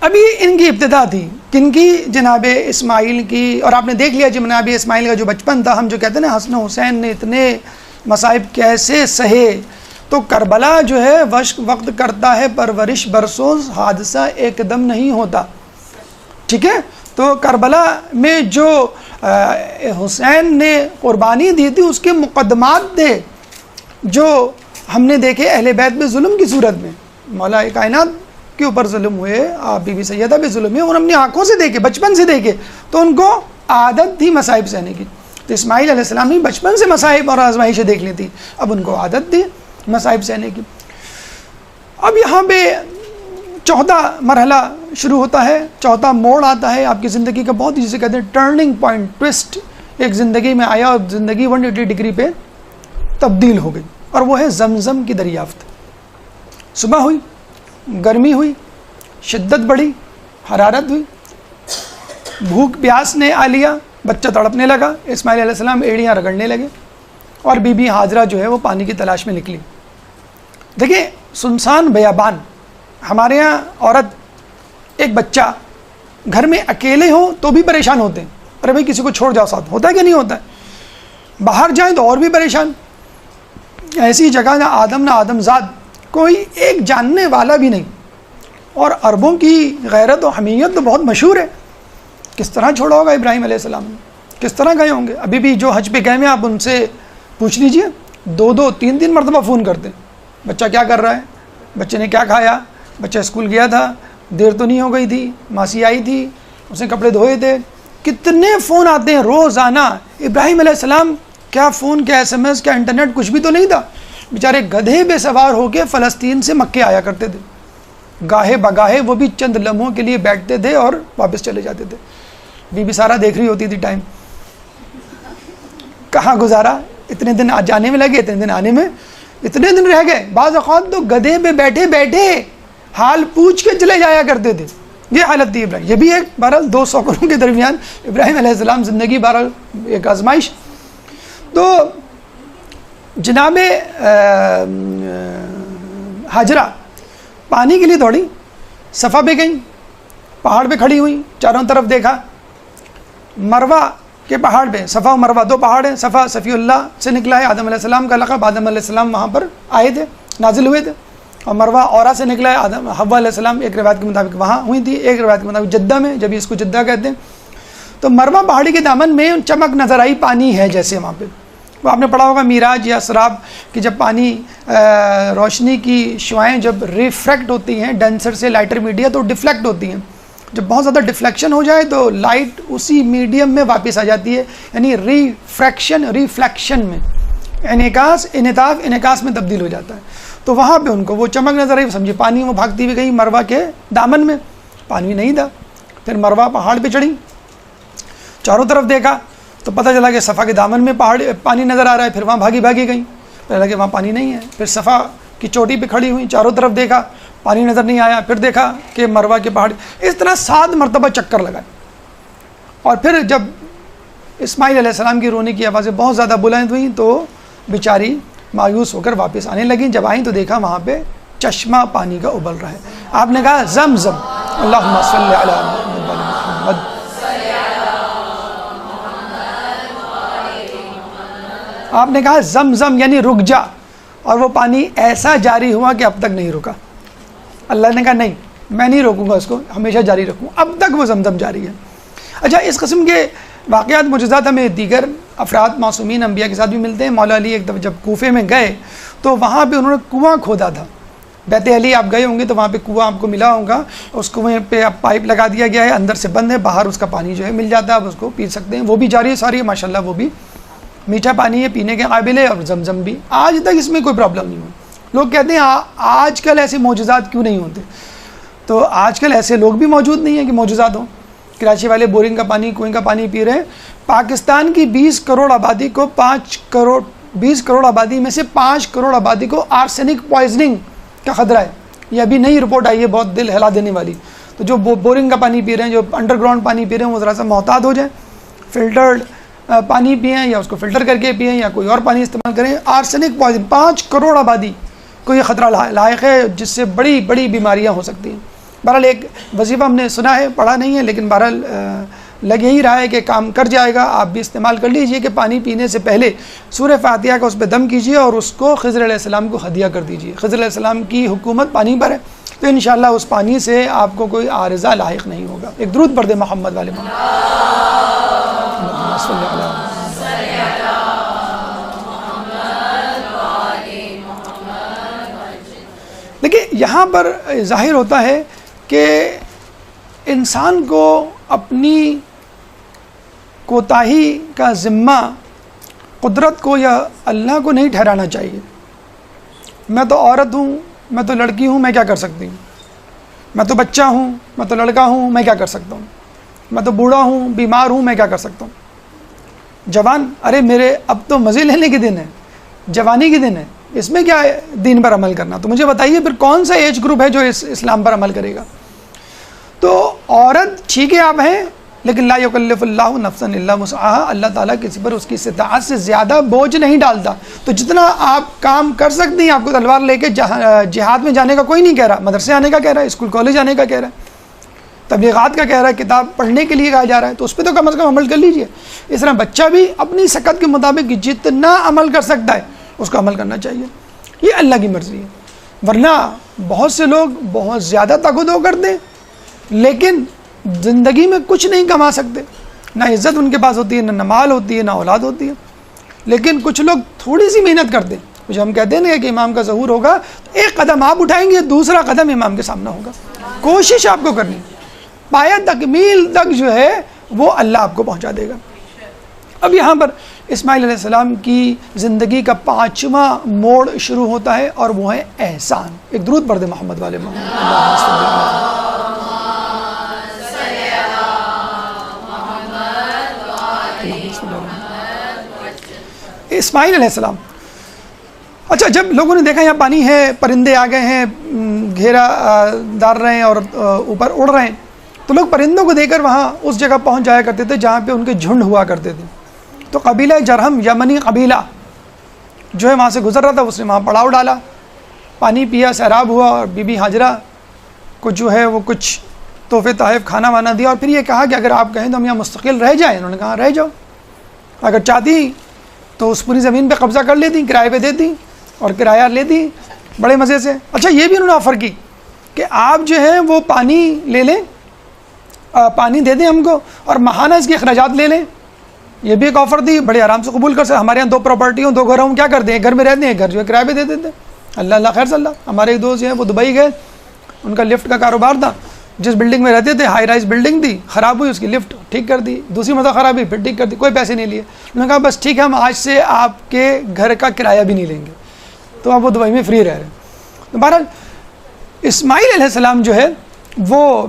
ابھی ان کی ابتدا تھی کن کی؟ جناب اسماعیل کی. اور آپ نے دیکھ لیا جناب اسماعیل کا جو بچپن تھا، ہم جو کہتے ہیں نا حسن و حسین نے اتنے مصائب کیسے سہے. تو کربلا جو ہے وقت کرتا ہے پرورش برسوں، حادثہ ایک دم نہیں ہوتا. ٹھیک ہے، تو کربلا میں جو حسین نے قربانی دی تھی اس کے مقدمات تھے جو ہم نے دیکھے اہل بیت میں ظلم کی صورت میں. مولا کائنات کے اوپر ظلم ہوئے، آپ بی بی سیدہ پہ ظلم ہوئے، اور اپنی آنکھوں سے دیکھے، بچپن سے دیکھے، تو ان کو عادت تھی مصائب سہنے کی. تو اسماعیل علیہ السلام نے بچپن سے مصائب اور آزمائشیں دیکھ لی تھی، اب ان کو عادت تھی مصائب سہنے کی. اب یہاں پہ چوتھا مرحلہ شروع ہوتا ہے، چوتھا موڑ آتا ہے آپ کی زندگی کا، بہت ہی جسے کہتے ہیں ٹرننگ پوائنٹ، ٹوسٹ ایک زندگی میں آیا اور زندگی 180 ڈگری پہ تبدیل ہو گئی. اور وہ ہے زمزم کی دریافت. صبح ہوئی، گرمی ہوئی، شدت بڑھی، حرارت ہوئی، بھوک پیاس نے آ لیا، بچہ تڑپنے لگا، اسماعیل علیہ السلام ایڑیاں رگڑنے لگے، اور بی بی ہاجرہ جو ہے وہ پانی کی تلاش میں نکلی. دیکھیں سنسان بیابان، ہمارے ہاں عورت ایک بچہ گھر میں اکیلے ہوں تو بھی پریشان ہوتے ہیں، ارے بھائی کسی کو چھوڑ جاؤ ساتھ، ہوتا ہے کہ نہیں ہوتا ہے؟ باہر جائیں تو اور بھی پریشان. ایسی جگہ نہ آدم زاد، کوئی ایک جاننے والا بھی نہیں، اور عربوں کی غیرت و حمیت تو بہت مشہور ہے. کس طرح چھوڑا ہوگا ابراہیم علیہ السلام نے، کس طرح گئے ہوں گے؟ ابھی بھی جو حج پہ گئے ہیں آپ ان سے پوچھ لیجئے، 2-3 مرتبہ فون کرتے ہیں، بچہ کیا کر رہا ہے، بچے نے کیا کھایا، بچہ اسکول گیا تھا، دیر تو نہیں ہو گئی تھی، ماسی آئی تھی، اس نے کپڑے دھوئے تھے. کتنے فون آتے ہیں روزانہ. ابراہیم علیہ السلام کیا فون، کیا SMS، کیا انٹرنیٹ، کچھ بھی تو نہیں تھا. بیچارے گدھے پہ سوار ہو کے فلسطین سے مکے آیا کرتے تھے، گاہے بگاہے وہ بھی چند لمحوں کے لیے بیٹھتے تھے اور واپس چلے جاتے تھے. بی بی سارا دیکھ رہی ہوتی تھی ٹائم کہاں گزارا، اتنے دن جانے میں لگے، اتنے دن آنے میں، اتنے دن رہ گئے. بعض اوقات تو گدھے پہ بیٹھے بیٹھے حال پوچھ کے چلے جایا کرتے تھے. یہ حالت تھی ابراہیم. یہ بھی ایک بہرحال 200 کروں کے درمیان ابراہیم علیہ السلام زندگی بہرحال ایک آزمائش. تو جناب ہاجرہ پانی کے لیے دوڑی، صفا پہ گئیں، پہاڑ پہ کھڑی ہوئی، چاروں طرف دیکھا، مروہ کے پہاڑ پہ، صفا و مروہ 2 پہاڑ ہیں. صفا صفی اللہ سے نکلا ہے، آدم علیہ السلام کا لقب، آدم علیہ السلام وہاں پر آئے تھے، نازل ہوئے تھے. اور مروہ اورا سے نکلا ہے، حوا علیہ السلام ایک روایت کے مطابق وہاں ہوئی تھی، ایک روایت کے مطابق جدہ میں، جب اس کو جدہ کہتے ہیں. تو مروہ پہاڑی کے دامن میں چمک نظر آئی، پانی ہے جیسے وہاں پہ. وہ آپ نے پڑھا ہوگا میراج یا اسراء کہ جب پانی روشنی کی شعائیں جب ریفریکٹ ہوتی ہیں ڈینسر سے لائٹر میڈیا تو ڈفلیکٹ ہوتی ہیں. جب بہت زیادہ ڈفلیکشن ہو جائے تو لائٹ اسی میڈیم میں واپس آ جاتی ہے، یعنی ریفلیکشن میں انعکاس میں تبدیل ہو جاتا ہے. تو وہاں پہ ان کو وہ چمک نظر آئی، سمجھے پانی وہ بھاگتی ہوئی گئی مروہ کے دامن میں، پانی نہیں تھا. پھر مروہ پہاڑ پہ چڑھی، چاروں طرف دیکھا تو پتہ چلا کہ صفا کے دامن میں پانی نظر آ رہا ہے. پھر وہاں بھاگی گئی، پھر لگا کہ وہاں پانی نہیں ہے. پھر صفا کی چوٹی پہ کھڑی ہوئی، چاروں طرف دیکھا، پانی نظر نہیں آیا. پھر دیکھا کہ مروہ کے پہاڑ، اس طرح 7 مرتبہ چکر لگائے. اور پھر جب اسماعیل علیہ السلام کی رونے کی آوازیں بہت زیادہ بلند ہوئیں تو بیچاری مایوس ہو کر واپس آنے لگیں. جب آئیں تو دیکھا وہاں پہ چشمہ پانی کا ابل رہا ہے. آپ نے کہا زمزم، اللہم صلی علی محمد. آپ نے کہا زمزم یعنی رک جا، اور وہ پانی ایسا جاری ہوا کہ اب تک نہیں رکا. اللہ نے کہا نہیں، میں نہیں روکوں گا اس کو، ہمیشہ جاری رکھوں. اب تک وہ زمزم جاری ہے. اچھا، اس قسم کے واقعات معجزات ہمیں دیگر افراد معصومین انبیاء کے ساتھ بھی ملتے ہیں. مولا علی ایک دفعہ جب کوفے میں گئے تو وہاں پہ انہوں نے کنواں کھودا تھا. بیت علی آپ گئے ہوں گے تو وہاں پہ کنواں آپ کو ملا ہوگا. اس کنویں پہ اب پائپ لگا دیا گیا ہے، اندر سے بند ہے، باہر اس کا پانی جو ہے مل جاتا ہے، آپ اس کو پی سکتے ہیں. وہ بھی جاری ہے ساری، ماشاءاللہ وہ بھی میٹھا پانی ہے، پینے کے قابل ہے. اور زمزم بھی آج تک اس میں کوئی پرابلم نہیں ہوئی. لوگ کہتے ہیں آج کل ایسے معجزات کیوں نہیں ہوتے؟ تو آج کل ایسے لوگ بھی موجود نہیں ہیں کہ معجزات ہوں. کراچی والے بورنگ کا پانی، کنویں کا پانی پی رہے ہیں. پاکستان کی 20 کروڑ آبادی کو 20 کروڑ آبادی میں سے 5 کروڑ آبادی کو آرسینک پوائزننگ کا خطرہ ہے. یہ ابھی نئی رپورٹ آئی ہے، بہت دل ہلا دینے والی. تو جو بورنگ کا پانی پی رہے ہیں، جو انڈر گراؤنڈ پانی پی رہے ہیں، وہ ذرا سا محتاط ہو جائیں. فلٹرڈ پانی پئیں یا اس کو فلٹر کر کے پئیں یا کوئی اور پانی استعمال کریں. آرسینک پوائزن 5 کروڑ آبادی کوئی خطرہ لاحق ہے جس سے بڑی بڑی بیماریاں ہو سکتی ہیں. بہرحال ایک وظیفہ ہم نے سنا ہے، پڑھا نہیں ہے، لیکن بہرحال لگ یہی رہا ہے کہ کام کر جائے گا. آپ بھی استعمال کر لیجئے کہ پانی پینے سے پہلے سورہ فاتحہ کا اس پہ دم کیجئے اور اس کو خضر علیہ السلام کو ہدیہ کر دیجئے. خضر علیہ السلام کی حکومت پانی پر ہے، تو انشاءاللہ اس پانی سے آپ کو کوئی عارضہ لاحق نہیں ہوگا. ایک درود پڑھ دیں محمد والے محمد. دیکھیے یہاں پر ظاہر ہوتا ہے کہ انسان کو اپنی کوتاہی کا ذمہ قدرت کو یا اللہ کو نہیں ٹھہرانا چاہیے. میں تو عورت ہوں، میں تو لڑکی ہوں، میں کیا کر سکتی ہوں؟ میں تو بچہ ہوں، میں تو لڑکا ہوں، میں کیا کر سکتا ہوں؟ میں تو بوڑھا ہوں، بیمار ہوں، میں کیا کر سکتا ہوں؟ جوان، ارے میرے اب تو مزے لینے کے دن ہے، جوانی کے دن ہے، اس میں کیا ہے دین پر عمل کرنا؟ تو مجھے بتائیے پھر کون سا ایج گروپ ہے جو اسلام پر عمل کرے گا؟ تو عورت ٹھیک ہے آپ ہیں، لیکن لا یکلف اللہ نفسا الا وسعها، اللہ تعالیٰ کسی پر اس کی استطاعت سے زیادہ بوجھ نہیں ڈالتا. تو جتنا آپ کام کر سکتے ہیں، آپ کو تلوار لے کے جہاد میں جانے کا کوئی نہیں کہہ رہا، مدرسے آنے کا کہہ رہا ہے، اسکول کالج آنے کا کہہ رہا ہے، تبلیغات کا کہہ رہا ہے، کتاب پڑھنے کے لیے کہا جا رہا ہے، تو اس پہ تو کم از کم عمل کر لیجئے. اس طرح بچہ بھی اپنی سکت کے مطابق جتنا عمل کر سکتا ہے اس کو عمل کرنا چاہیے. یہ اللہ کی مرضی ہے. ورنہ بہت سے لوگ بہت زیادہ تقدو کرتے ہیں لیکن زندگی میں کچھ نہیں کما سکتے. نہ عزت ان کے پاس ہوتی ہے، نہ مال ہوتی ہے، نہ اولاد ہوتی ہے. لیکن کچھ لوگ تھوڑی سی محنت کرتے ہیں. کچھ ہم کہتے ہیں کہ امام کا ظہور ہوگا، ایک قدم آپ اٹھائیں گے، دوسرا قدم امام کے سامنے ہوگا. کوشش آپ کو کرنی، پایہ تکمیل تک جو ہے وہ اللہ آپ کو پہنچا دے گا. اب یہاں پر اسماعیل علیہ السلام کی زندگی کا 5واں موڑ شروع ہوتا ہے اور وہ ہے احسان. ایک درود پڑھ دیں محمد والے محمد. اسماعیل علیہ السلام، اچھا جب لوگوں نے دیکھا یہاں پانی ہے، پرندے آ گئے ہیں، گھیرا دار رہے ہیں اور اوپر اڑ رہے ہیں، تو لوگ پرندوں کو دیکھ کر وہاں اس جگہ پہنچ جایا کرتے تھے جہاں پہ ان کے جھنڈ ہوا کرتے تھے. تو قبیلہ جرہم، یمنی قبیلہ جو ہے وہاں سے گزر رہا تھا، اس نے وہاں پڑاؤ ڈالا، پانی پیا، سیراب ہوا، اور بی بی ہاجرہ کو جو ہے وہ کچھ تحفے تحائف کھانا وانا دیا، اور پھر یہ کہا کہ اگر آپ کہیں تو ہم یہاں مستقل رہ جائیں. انہوں نے کہا رہ جاؤ، اگر چاہتی تو اس پوری زمین پہ قبضہ کر لیتی، کرائے پہ دیتی اور کرایہ لیتی بڑے مزے سے. اچھا یہ بھی انہوں نے آفر کی کہ آپ جو ہے وہ پانی لے لیں، پانی دے دیں ہم کو، اور ماہانہ اس کے اخراجات لے لیں. یہ بھی ایک آفر دی، بڑے آرام سے قبول کر سکتے. ہمارے یہاں 2 پراپرٹی ہوں، 2 گھر ہوں، کیا کرتے ہیں، گھر میں رہتے ہیں، گھر جو ہے کرائے پہ دے دیتے. اللہ اللہ خیر صلی اللہ. ہمارے ایک دوست جو ہیں وہ دبئی گئے، ان کا لفٹ کا کاروبار تھا، جس بلڈنگ میں رہتے تھے ہائی رائز بلڈنگ تھی، خراب ہوئی، اس کی لفٹ ٹھیک کر دی، دوسری مرتبہ خراب ہوئی، پھر ٹھیک کر دی، کوئی پیسے نہیں لیے. انہوں نے کہا بس ٹھیک ہے، ہم آج سے آپ کے گھر کا کرایہ بھی نہیں لیں گے. تو اب وہ دبئی میں فری رہ رہے ہیں. تو بہرحال اسماعیل علیہ السلام جو ہے وہ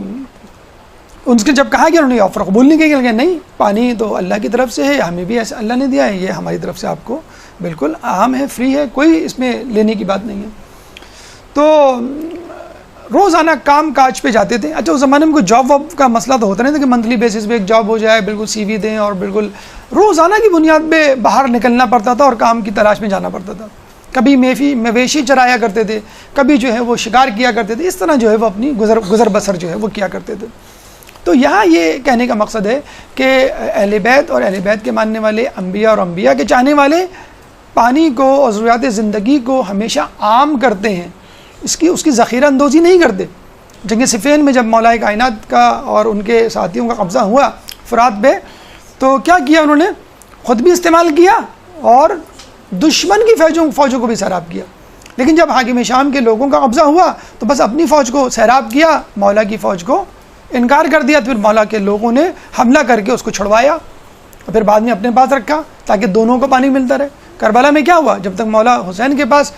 ان سے جب کہا کہ انہوں نے آفر قبول نہیں کیا، کہ نہیں پانی تو اللہ کی طرف سے ہے، ہمیں بھی ایسے اللہ نے دیا ہے، یہ ہماری طرف سے آپ کو بالکل عام ہے، فری ہے، کوئی اس میں لینے کی بات نہیں ہے. تو روزانہ کام کاج پہ جاتے تھے. اچھا اس زمانے میں کوئی جاب واب کا مسئلہ تو ہوتا نہیں تھا کہ منتھلی بیسس پہ ایک جاب ہو جائے، بالکل سی وی دیں، اور بالکل روزانہ کی بنیاد پہ باہر نکلنا پڑتا تھا اور کام کی تلاش میں جانا پڑتا تھا. کبھی مویشی چرایا کرتے تھے، کبھی جو ہے وہ شکار کیا کرتے تھے. اس طرح جو ہے وہ اپنی گزر بسر جو ہے وہ کیا کرتے تھے. تو یہاں یہ کہنے کا مقصد ہے کہ اہل بیت اور اہل بیت کے ماننے والے، انبیاء اور انبیاء کے چاہنے والے پانی کو اور ضروریات زندگی کو ہمیشہ عام کرتے ہیں، اس کی ذخیرہ اندوزی نہیں کرتے. جنگ صفین میں جب مولا کائنات کا اور ان کے ساتھیوں کا قبضہ ہوا فرات پہ، تو کیا کیا انہوں نے، خود بھی استعمال کیا اور دشمن کی فوجوں کو بھی سیراب کیا. لیکن جب حاکم شام کے لوگوں کا قبضہ ہوا تو بس اپنی فوج کو سیراب کیا، مولا کی فوج کو انکار کر دیا. پھر مولا کے لوگوں نے حملہ کر کے اس کو چھڑوایا اور پھر بعد میں اپنے پاس رکھا تاکہ دونوں کو پانی ملتا رہے. کربلا میں کیا ہوا، جب تک مولا حسین کے پاس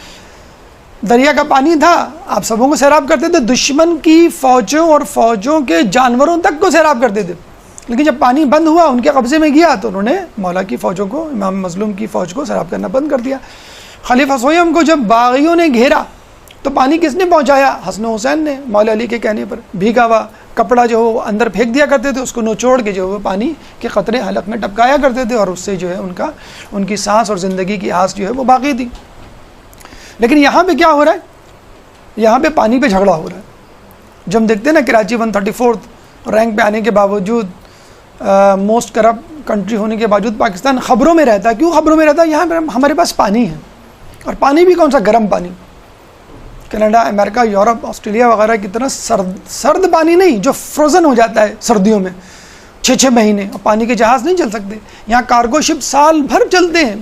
دریا کا پانی تھا آپ سبوں کو سیراب کرتے تھے، دشمن کی فوجوں اور فوجوں کے جانوروں تک کو سیراب کرتے تھے. لیکن جب پانی بند ہوا، ان کے قبضے میں گیا، تو انہوں نے مولا کی فوجوں کو، امام مظلوم کی فوج کو سیراب کرنا بند کر دیا. خلیفہ سویم کو جب باغیوں نے گھیرا تو پانی کس نے پہنچایا، حسن و حسین نے، مولا علی کے کہنے پر. بھیگا ہوا کپڑا جو وہ اندر پھینک دیا کرتے تھے، اس کو نچوڑ کے جو وہ پانی کے قطرے حلق میں ٹپکایا کرتے تھے، اور اس سے جو ہے ان کی سانس اور زندگی کی آس جو ہے وہ باقی تھی. لیکن یہاں پہ کیا ہو رہا ہے؟ یہاں پہ پانی پہ جھگڑا ہو رہا ہے. جو ہم دیکھتے ہیں نا کراچی 134 رینک پہ آنے کے باوجود، موسٹ کرپٹ کنٹری ہونے کے باوجود پاکستان خبروں میں رہتا ہے. کیوں خبروں میں رہتا ہے؟ یہاں پہ ہمارے پاس پانی ہے، اور پانی بھی کون سا؟ گرم پانی. کینیڈا، امریکہ، یورپ، آسٹریلیا وغیرہ کی طرح سرد پانی نہیں جو فروزن ہو جاتا ہے سردیوں میں 6 مہینے، اور پانی کے جہاز نہیں چل سکتے. یہاں کارگو شپ سال بھر چلتے ہیں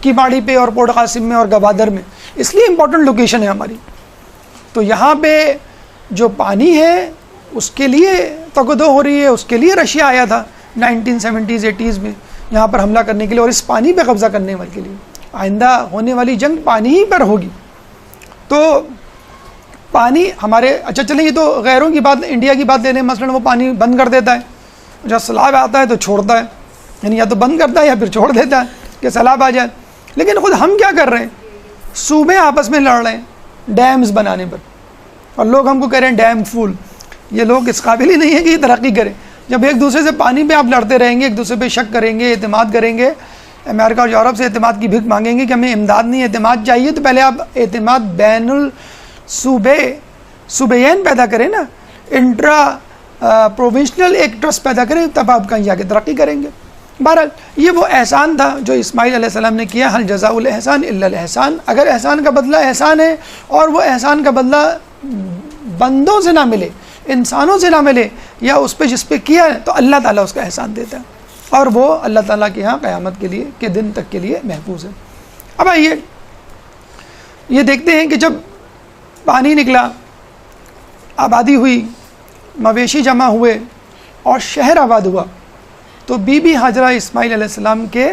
کیماڑی پہ اور پورٹ قاسم میں اور گوادر میں، اس لیے امپورٹنٹ لوکیشن ہے ہماری. تو یہاں پہ جو پانی ہے اس کے لیے تگدو ہو رہی ہے. اس کے لیے رشیا آیا تھا 1970s 80s میں یہاں پر حملہ کرنے کے لیے، اور اس پانی پہ قبضہ کرنے کے لیے. آئندہ ہونے والی جنگ پانی ہی پر ہوگی. تو پانی ہمارے، اچھا چلیں یہ تو غیروں کی بات، انڈیا کی بات لے لیں مثلاً، وہ پانی بند کر دیتا ہے جب سیلاب آتا ہے تو چھوڑتا ہے، یعنی یا تو بند کرتا ہے یا پھر چھوڑ دیتا ہے کہ سیلاب آ جائے. لیکن خود ہم کیا کر رہے ہیں؟ صوبے آپس میں لڑ رہے ہیں ڈیمز بنانے پر، اور لوگ ہم کو کہہ رہے ہیں ڈیم فول. یہ لوگ اس قابل ہی نہیں ہے کہ یہ ترقی کریں. جب ایک دوسرے سے پانی پہ آپ لڑتے رہیں گے، ایک دوسرے پہ شک کریں گے، اعتماد کریں گے، امریکہ اور یورپ سے اعتماد کی بھیک مانگیں گے کہ ہمیں امداد نہیں اعتماد چاہیے، تو پہلے آپ اعتماد بین صوبین پیدا کریں نا، انٹرا پروونشنل ایک ٹرسٹ پیدا کریں، تب آپ کہیں جا کے ترقی کریں گے. بہرحال یہ وہ احسان تھا جو اسماعیل علیہ السلام نے کیا. حل جزاء الاحسان الا الاحسان. اگر احسان کا بدلہ احسان ہے، اور وہ احسان کا بدلہ بندوں سے نہ ملے، انسانوں سے نہ ملے، یا اس پہ جس پہ کیا ہے، تو اللہ تعالیٰ اس کا احسان دیتا ہے، اور وہ اللہ تعالیٰ کے ہاں قیامت کے لیے کے دن تک کے لیے محفوظ ہے. اب آئیے یہ دیکھتے ہیں کہ جب پانی نکلا، آبادی ہوئی، مویشی جمع ہوئے اور شہر آباد ہوا، تو بی بی ہاجرہ اسماعیل علیہ السلام کے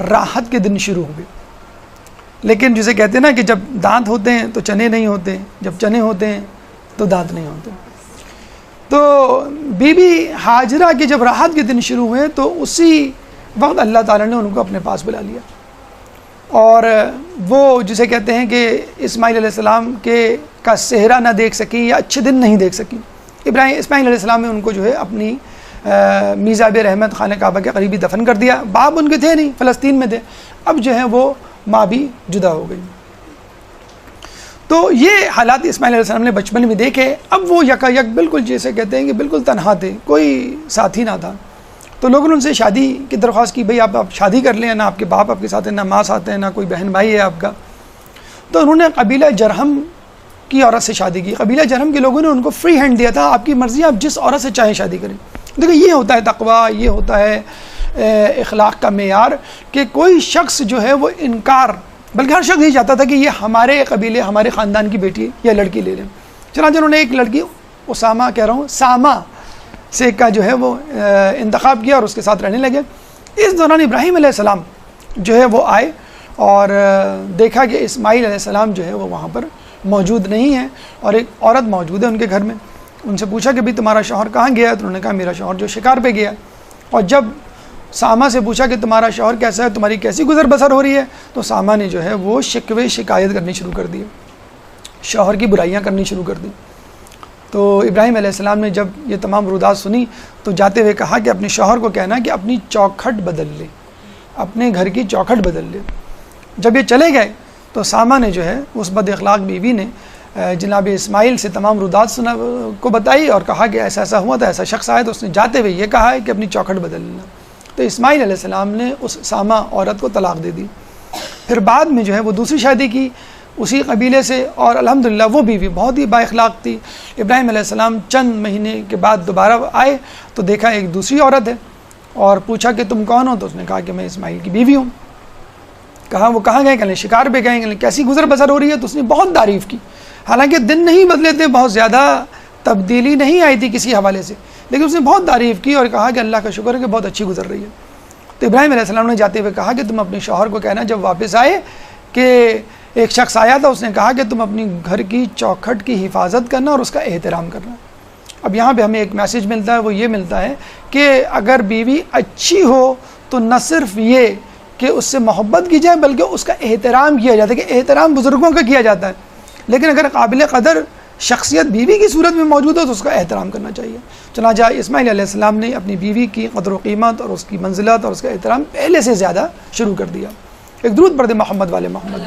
راحت کے دن شروع ہوئے. لیکن جسے کہتے ہیں نا کہ جب دانت ہوتے ہیں تو چنے نہیں ہوتے، جب چنے ہوتے ہیں تو دانت نہیں ہوتے. تو بی بی ہاجرہ کے جب راحت کے دن شروع ہوئے تو اسی وقت اللہ تعالیٰ نے ان کو اپنے پاس بلا لیا، اور وہ جسے کہتے ہیں کہ اسماعیل علیہ السلام کا صحرا نہ دیکھ سکیں یا اچھے دن نہیں دیکھ سکیں. اسماعیل علیہ السلام نے ان کو جو ہے اپنی میزاب رحمت خانہ کعبہ کے قریبی دفن کر دیا. باپ ان کے تھے نہیں، فلسطین میں تھے. اب جو ہے وہ ماں بھی جدا ہو گئی. تو یہ حالات اسماعیل علیہ السلام نے بچپن میں دیکھے. اب وہ یکا یک بالکل جیسے کہتے ہیں کہ بالکل تنہا تھے، کوئی ساتھی نہ تھا. تو لوگوں نے ان سے شادی کی درخواست کی، بھئی آپ شادی کر لیں، نہ آپ کے باپ آپ کے ساتھ ہیں، نہ ماں ساتھ ہیں، نہ کوئی بہن بھائی ہے آپ کا. تو انہوں نے قبیلہ جرہم کی عورت سے شادی کی. قبیلہ جرہم کے لوگوں نے ان کو فری ہینڈ دیا تھا، آپ کی مرضی، آپ جس عورت سے چاہیں شادی کریں. دیکھیں یہ ہوتا ہے تقویٰ، یہ ہوتا ہے اخلاق کا معیار، کہ کوئی شخص جو ہے وہ انکار، بلکہ ہر شخص یہ چاہتا تھا کہ یہ ہمارے قبیلے، ہمارے خاندان کی بیٹی یا لڑکی لے لیں. چنانچہ انہوں نے ایک لڑکی سامہ سے کا جو ہے وہ انتخاب کیا اور اس کے ساتھ رہنے لگے. اس دوران ابراہیم علیہ السلام جو ہے وہ آئے اور دیکھا کہ اسماعیل علیہ السلام جو ہے وہ وہاں پر موجود نہیں ہے، اور ایک عورت موجود ہے ان کے گھر میں. ان سے پوچھا کہ بھئی تمہارا شوہر کہاں گیا ہے؟ تو انہوں نے کہا میرا شوہر جو شکار پہ گیا. اور جب سامہ سے پوچھا کہ تمہارا شوہر کیسا ہے، تمہاری کیسی گزر بسر ہو رہی ہے، تو سامہ نے جو ہے وہ شکوے شکایت کرنی شروع کر دی، شوہر کی برائیاں کرنی شروع کر دی. تو ابراہیم علیہ السلام نے جب یہ تمام رودات سنی تو جاتے ہوئے کہا کہ اپنے شوہر کو کہنا کہ اپنی چوکھٹ بدل لے، اپنے گھر کی چوکھٹ بدل لے. جب یہ چلے گئے تو سامہ نے جو ہے اس بد اخلاق بیوی نے جناب اسماعیل سے تمام رودات کو بتائی اور کہا کہ ایسا ایسا ہوا تھا، ایسا شخص آیا. تو اس نے جاتے ہوئے یہ کہا ہے کہ اپنی چوکھٹ بدل لینا. تو اسماعیل علیہ السلام نے اس سامہ عورت کو طلاق دے دی. پھر بعد میں جو ہے وہ دوسری شادی کی اسی قبیلے سے، اور الحمدللہ وہ بیوی بہت ہی با اخلاق تھی. ابراہیم علیہ السلام چند مہینے کے بعد دوبارہ آئے تو دیکھا ایک دوسری عورت ہے، اور پوچھا کہ تم کون ہو؟ تو اس نے کہا کہ میں اسماعیل کی بیوی ہوں. کہا وہ کہاں گئے؟ کہ شکار پہ گئے. کہ کیسی گزر بسر ہو رہی ہے؟ تو اس نے بہت تعریف کی. حالانکہ دن نہیں بدلے تھے، بہت زیادہ تبدیلی نہیں آئی تھی کسی حوالے سے، لیکن اس نے بہت تعریف کی اور کہا کہ اللہ کا شکر ہے کہ بہت اچھی گزر رہی ہے. تو ابراہیم علیہ السلام نے جاتے ہوئے کہا کہ تم اپنے شوہر کو کہنا جب واپس آئے کہ ایک شخص آیا تھا، اس نے کہا کہ تم اپنی گھر کی چوکھٹ کی حفاظت کرنا اور اس کا احترام کرنا. اب یہاں پہ ہمیں ایک میسج ملتا ہے، وہ یہ ملتا ہے کہ اگر بیوی اچھی ہو تو نہ صرف یہ کہ اس سے محبت کی جائے بلکہ اس کا احترام کیا جاتا ہے، کہ احترام بزرگوں کا کیا جاتا ہے. لیکن اگر قابل قدر شخصیت بیوی کی صورت میں موجود ہو تو اس کا احترام کرنا چاہیے. چنانچہ اسماعیل علیہ السلام نے اپنی بیوی کی قدر و قیمت اور اس کی منزلت اور اس کا احترام پہلے سے زیادہ شروع کر دیا. ایک درود پڑھ دیں محمد والے محمد.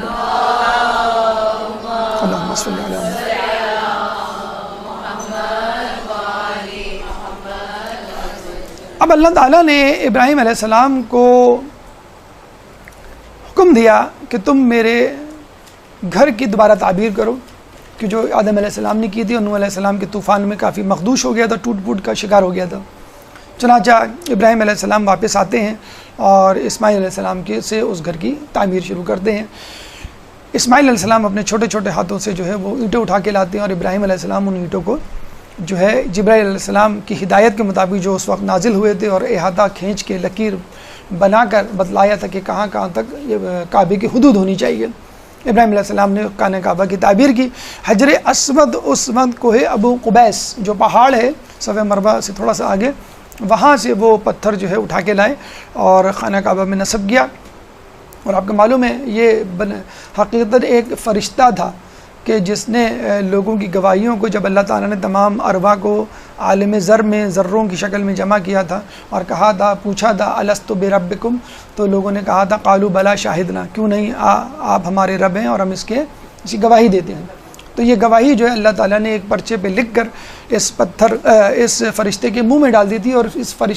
صلی اللہ علیہ وسلم۔ اب اللہ تعالیٰ نے ابراہیم علیہ السلام کو حکم دیا کہ تم میرے گھر کی دوبارہ تعبیر کرو، کہ جو آدم علیہ السلام نے کی تھی، اور نوح علیہ السلام کے طوفان میں کافی مخدوش ہو گیا تھا، ٹوٹ پھوٹ کا شکار ہو گیا تھا۔ چنانچہ ابراہیم علیہ السلام واپس آتے ہیں اور اسماعیل علیہ السلام سے اس گھر کی تعمیر شروع کرتے ہیں۔ اسماعیل علیہ السلام اپنے چھوٹے چھوٹے ہاتھوں سے جو ہے وہ اینٹیں اٹھا کے لاتے ہیں، اور ابراہیم علیہ السلام ان اینٹوں کو جو ہے جبرائیل علیہ السلام کی ہدایت کے مطابق جو اس وقت نازل ہوئے تھے، اور احاطہ کھینچ کے لکیر بنا کر بتلایا تھا کہ کہاں کہاں تک یہ کعبے کی حدود ہونی چاہیے۔ ابراہیم علیہ السلام نے خانہ کعبہ کی تعبیر کی۔ حجر اسود اس وقت کوہ ابو قبیس جو پہاڑ ہے صفحہ مربع سے تھوڑا سا آگے، وہاں سے وہ پتھر جو ہے اٹھا کے لائے اور خانہ کعبہ میں نصب کیا۔ اور آپ کو معلوم ہے یہ حقیقت ایک فرشتہ تھا کہ جس نے لوگوں کی گواہیوں کو، جب اللہ تعالیٰ نے تمام ارواح کو عالم ذر میں ذروں کی شکل میں جمع کیا تھا اور کہا تھا، پوچھا تھا الست بربکم، تو لوگوں نے کہا تھا قالوا بلا شاہدنا، کیوں نہیں آپ ہمارے رب ہیں اور ہم اس کی گواہی دیتے ہیں۔ تو یہ گواہی جو ہے اللہ تعالیٰ نے ایک پرچے پہ لکھ کر اس فرشتے کے منہ میں ڈال دی تھی، اور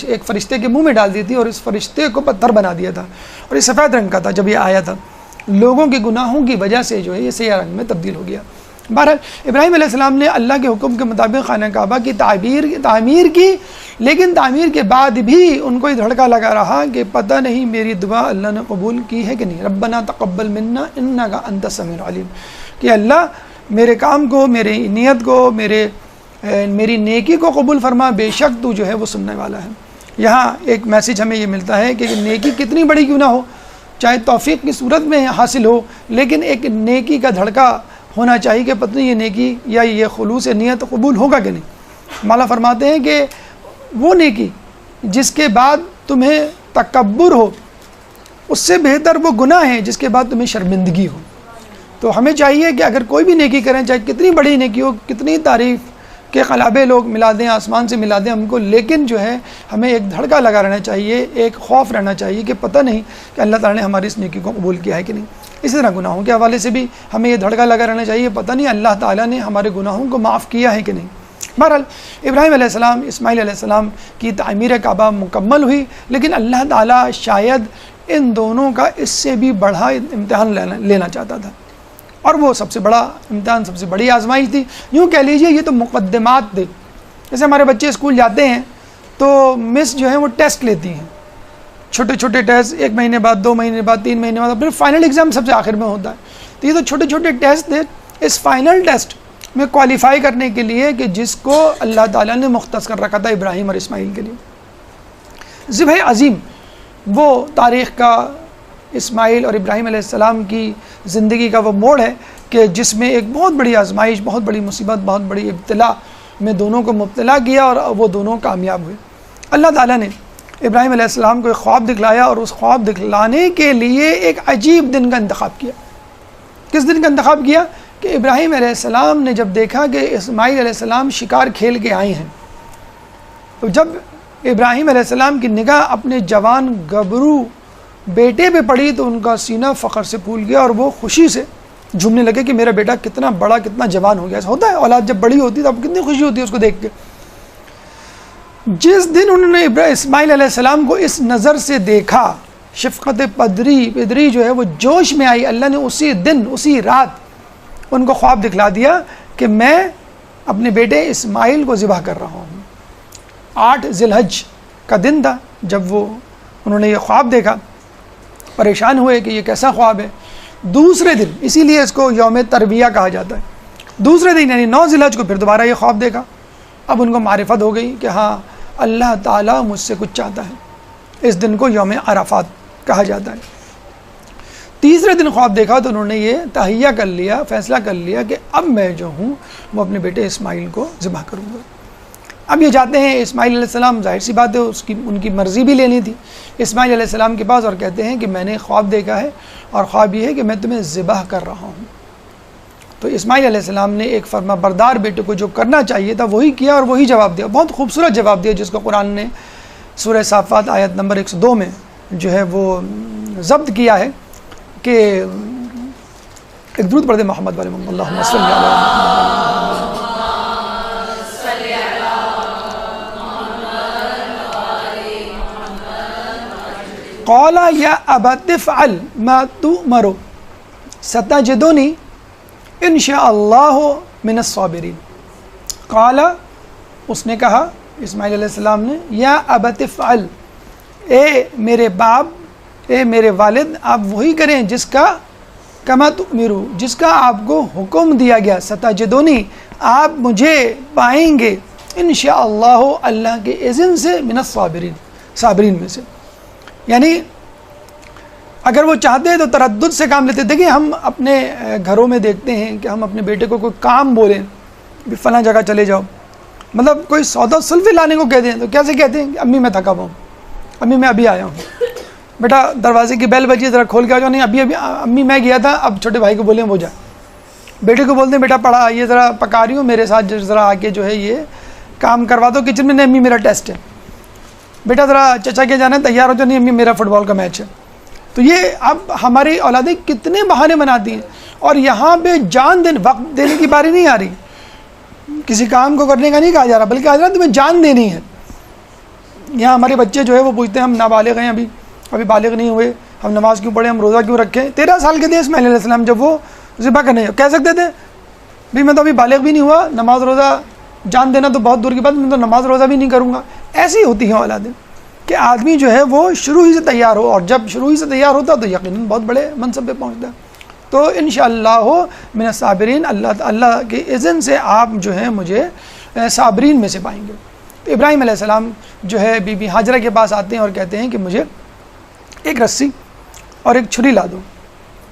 ایک فرشتے کے منہ میں ڈال دی تھی، اور اس فرشتے کو پتھر بنا دیا تھا، اور یہ سفید رنگ کا تھا جب یہ آیا تھا۔ لوگوں کے گناہوں کی وجہ سے جو ہے یہ سیاہ رنگ میں تبدیل ہو گیا۔ بہرحال ابراہیم علیہ السلام نے اللہ کے حکم کے مطابق خانہ کعبہ کی تعمیر کی، لیکن تعمیر کے بعد بھی ان کو یہ دھڑکا لگا رہا کہ پتہ نہیں میری دعا اللہ نے قبول کی ہے کہ نہیں۔ ربنا تقبل منا انک انت السمیع العلیم، کہ اللہ میرے کام کو، میری نیت کو، میری نیکی کو قبول فرما، بے شک تو جو ہے وہ سننے والا ہے۔ یہاں ایک میسج ہمیں یہ ملتا ہے کہ نیکی کتنی بڑی کیوں نہ ہو، چاہے توفیق کی صورت میں حاصل ہو، لیکن ایک نیکی کا دھڑکا ہونا چاہیے کہ پتہ نہیں یہ نیکی یا یہ خلوص نیت قبول ہوگا کہ نہیں۔ مولا فرماتے ہیں کہ وہ نیکی جس کے بعد تمہیں تکبر ہو، اس سے بہتر وہ گناہ ہے جس کے بعد تمہیں شرمندگی ہو۔ تو ہمیں چاہیے کہ اگر کوئی بھی نیکی کریں، چاہے کتنی بڑی نیکی ہو، کتنی تعریف کے قلابے لوگ ملا دیں، آسمان سے ملا دیں ہم کو، لیکن جو ہے ہمیں ایک دھڑکا لگا رہنا چاہیے، ایک خوف رہنا چاہیے کہ پتہ نہیں کہ اللہ تعالیٰ نے ہماری اس نیکی کو قبول کیا ہے کہ نہیں۔ اسی طرح گناہوں کے حوالے سے بھی ہمیں یہ دھڑکا لگا رہنا چاہیے، پتہ نہیں اللہ تعالیٰ نے ہمارے گناہوں کو معاف کیا ہے کہ نہیں۔ بہرحال ابراہیم علیہ السلام، اسماعیل علیہ السلام کی تعمیر کعبہ مکمل ہوئی، لیکن اللہ تعالیٰ شاید ان دونوں کا اس سے بھی بڑا امتحان لینا چاہتا تھا، اور وہ سب سے بڑا امتحان، سب سے بڑی آزمائش تھی۔ یوں کہہ لیجئے یہ تو مقدمات تھے۔ جیسے ہمارے بچے اسکول جاتے ہیں تو مس جو ہے وہ ٹیسٹ لیتی ہیں، چھوٹے چھوٹے ٹیسٹ، 1 مہینے بعد، 2 مہینے بعد، 3 مہینے بعد، پھر فائنل ایگزام سب سے آخر میں ہوتا ہے۔ تو یہ تو چھوٹے چھوٹے ٹیسٹ تھے اس فائنل ٹیسٹ میں کوالیفائی کرنے کے لیے، کہ جس کو اللہ تعالیٰ نے مختص کر رکھا تھا ابراہیم اور اسماعیل کے لیے۔ ذبح عظیم وہ تاریخ کا اسماعیل اور ابراہیم علیہ السلام کی زندگی کا وہ موڑ ہے کہ جس میں ایک بہت بڑی آزمائش، بہت بڑی مصیبت، بہت بڑی ابتلا میں دونوں کو مبتلا کیا، اور وہ دونوں کامیاب ہوئے۔ اللہ تعالیٰ نے ابراہیم علیہ السلام کو ایک خواب دکھلایا، اور اس خواب دکھلانے کے لیے ایک عجیب دن کا انتخاب کیا۔ کس دن کا انتخاب کیا؟ کہ ابراہیم علیہ السلام نے جب دیکھا کہ اسماعیل علیہ السلام شکار کھیل کے آئے ہیں، تو جب ابراہیم علیہ السلام کی نگاہ اپنے جوان گبرو بیٹے پہ پڑی تو ان کا سینہ فخر سے پھول گیا، اور وہ خوشی سے جھومنے لگے کہ میرا بیٹا کتنا بڑا، کتنا جوان ہو گیا۔ ایسا ہوتا ہے، اولاد جب بڑی ہوتی ہے تو اب کتنی خوشی ہوتی ہے اس کو دیکھ کے۔ جس دن انہوں نے اسماعیل علیہ السلام کو اس نظر سے دیکھا، شفقت پدری جو ہے وہ جوش میں آئی، اللہ نے اسی دن، اسی رات ان کو خواب دکھلا دیا کہ میں اپنے بیٹے اسماعیل کو ذبح کر رہا ہوں۔ 8 ذی الحج کا دن تھا جب انہوں نے یہ خواب دیکھا، پریشان ہوئے کہ یہ کیسا خواب ہے۔ دوسرے دن، اسی لیے اس کو یوم تربیہ کہا جاتا ہے، دوسرے دن یعنی 9 ذی الحج کو پھر دوبارہ یہ خواب دیکھا۔ اب ان کو معرفت ہو گئی کہ ہاں اللہ تعالیٰ مجھ سے کچھ چاہتا ہے۔ اس دن کو یوم عرفات کہا جاتا ہے۔ تیسرے دن خواب دیکھا تو انہوں نے یہ تہیہ کر لیا، فیصلہ کر لیا کہ اب میں جو ہوں وہ اپنے بیٹے اسماعیل کو ذبح کروں گا۔ اب یہ جاتے ہیں اسماعیل علیہ السلام، ظاہر سی بات ہے ان کی مرضی بھی لینی تھی اسماعیل علیہ السلام کے پاس، اور کہتے ہیں کہ میں نے خواب دیکھا ہے، اور خواب یہ ہے کہ میں تمہیں ذبح کر رہا ہوں۔ تو اسماعیل علیہ السلام نے ایک فرما بردار بیٹے کو جو کرنا چاہیے تھا وہی کیا، اور وہی جواب دیا، بہت خوبصورت جواب دیا، جس کو قرآن نے سورہ صافات آیت نمبر 102 میں جو ہے وہ ضبط کیا ہے کہ ایک درود پڑھ دیں محمد والے محمد، اللہم صلی علی محمد۔ قال یا ابت افعل ما تؤمر ستجدنی ان شاء اللہ من الصابرین۔ قال، اس نے کہا اسماعیل علیہ السلام نے، یا ابت افعل، اے میرے باپ، اے میرے والد، آپ وہی کریں جس کا کما تؤمرو، جس کا آپ کو حکم دیا گیا، ستجدنی، آپ مجھے پائیں گے، انشاءاللہ، اللہ کے اذن سے، من الصابرین، صابرین میں سے۔ یعنی اگر وہ چاہتے ہیں تو تردد سے کام لیتے۔ دیکھیں ہم اپنے گھروں میں دیکھتے ہیں کہ ہم اپنے بیٹے کو کوئی کام بولیں، بھی فلاں جگہ چلے جاؤ، مطلب کوئی سودا سلفی لانے کو کہتے ہیں تو کیسے کہتے ہیں کہ امی میں تھکا ہوا ہوں، امی میں ابھی آیا ہوں، بیٹا دروازے کی بیل بجی ذرا کھول کے آ جاؤ، نہیں ابھی امی میں گیا تھا، اب چھوٹے بھائی کو بولیں وہ جائے۔ بیٹے کو بولتے ہیں بیٹا پڑھا، یہ ذرا پکا رہی ہوں میرے ساتھ ذرا آ کے جو ہے یہ کام کروا دو کچن میں، نہیں امی میرا ٹیسٹ ہے، بیٹا ذرا چچا کے جانا ہے تیار ہو جاؤ، نہیں امی میرا فٹ بال کا میچ ہے۔ تو یہ اب ہماری اولادیں کتنے بہانے بناتی ہیں، اور یہاں پہ جان دینے، وقت دینے کی باری نہیں آ رہی، کسی کام کو کرنے کا نہیں کہا جا رہا، بلکہ کہا جا رہا تمہیں جان دینی ہے۔ یہاں ہمارے بچے جو ہے وہ پوچھتے ہیں ہم نابالغ ہیں، ابھی بالغ نہیں ہوئے، ہم نماز کیوں پڑھیں، ہم روزہ کیوں رکھیں؟ 13 سال کے تھے اسماعیل علیہ السلام جب وہ ذبح کرنے کہہ سکتے تھے بھائی میں تو ابھی بالغ بھی نہیں ہوا، نماز روزہ جان دینا تو بہت دور کی بات، میں تو نماز روزہ بھی نہیں کروں گا۔ ایسی ہوتی ہیں اولادیں کہ آدمی جو ہے وہ شروع ہی سے تیار ہو، اور جب شروع ہی سے تیار ہوتا تو یقیناً بہت بڑے منصب پہ پہنچتا ہے۔ تو انشاءاللہ من الصابرین، اللہ کے اذن سے آپ جو ہے مجھے صابرین میں سے پائیں گے۔ تو ابراہیم علیہ السلام جو ہے بی بی ہاجرہ کے پاس آتے ہیں اور کہتے ہیں کہ مجھے ایک رسی اور ایک چھری لا دو۔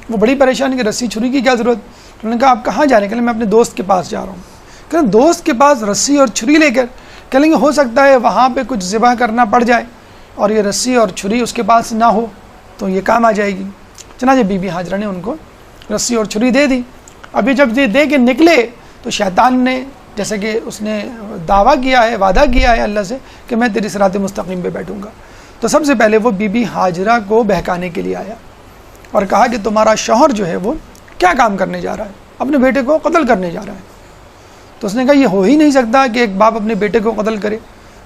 وہ بڑی پریشان کہ رسی چھری کی کیا ضرورت؟ انہوں نے کہا آپ کہاں جا رہے ہیں؟ کہ میں اپنے دوست کے پاس جا رہا ہوں۔ کہ دوست کے پاس رسی اور چھری لے کر کہہ لیں گے ہو سکتا ہے وہاں پہ کچھ ذبح کرنا پڑ جائے اور یہ رسی اور چھری اس کے پاس نہ ہو تو یہ کام آ جائے گی۔ چنانچہ بی بی ہاجرہ نے ان کو رسی اور چھری دے دی۔ ابھی جب یہ دے کے نکلے تو شیطان نے، جیسے کہ اس نے دعویٰ کیا ہے، وعدہ کیا ہے اللہ سے کہ میں تیری صراط مستقیم پہ بیٹھوں گا، تو سب سے پہلے وہ بی بی ہاجرہ کو بہکانے کے لیے آیا اور کہا کہ تمہارا شوہر جو ہے وہ کیا کام کرنے جا رہا ہے، اپنے بیٹے کو قتل کرنے جا رہا ہے۔ تو اس نے کہا یہ ہو ہی نہیں سکتا کہ ایک باپ اپنے بیٹے کو قتل کرے،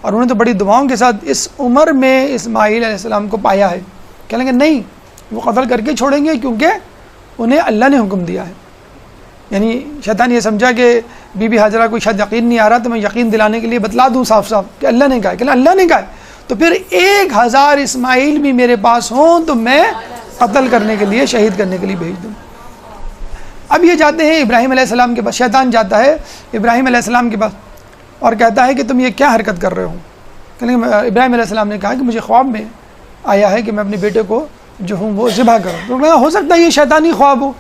اور انہوں نے تو بڑی دعاؤں کے ساتھ اس عمر میں اسماعیل علیہ السلام کو پایا ہے، کہیں گے نہیں وہ قتل کر کے چھوڑیں گے کیونکہ انہیں اللہ نے حکم دیا ہے۔ یعنی شیطان یہ سمجھا کہ بی بی ہاجرہ کو شاید یقین نہیں آ رہا، تو میں یقین دلانے کے لیے بتلا دوں صاف صاف کہ اللہ نے کہا ہے، کہ اللہ نے کہا ہے تو پھر 1000 اسماعیل بھی میرے پاس ہوں تو میں قتل کرنے کے لیے، شہید کرنے کے لیے بھیج دوں۔ اب یہ جاتے ہیں ابراہیم علیہ السلام کے پاس، شیطان جاتا ہے ابراہیم علیہ السلام کے پاس اور کہتا ہے کہ تم یہ کیا حرکت کر رہے ہو؟ ابراہیم علیہ السلام نے کہا کہ مجھے خواب میں آیا ہے کہ میں اپنے بیٹے کو جو ہوں وہ ذبح کروں۔ تو کہا ہو سکتا ہے یہ شیطانی خواب ہو،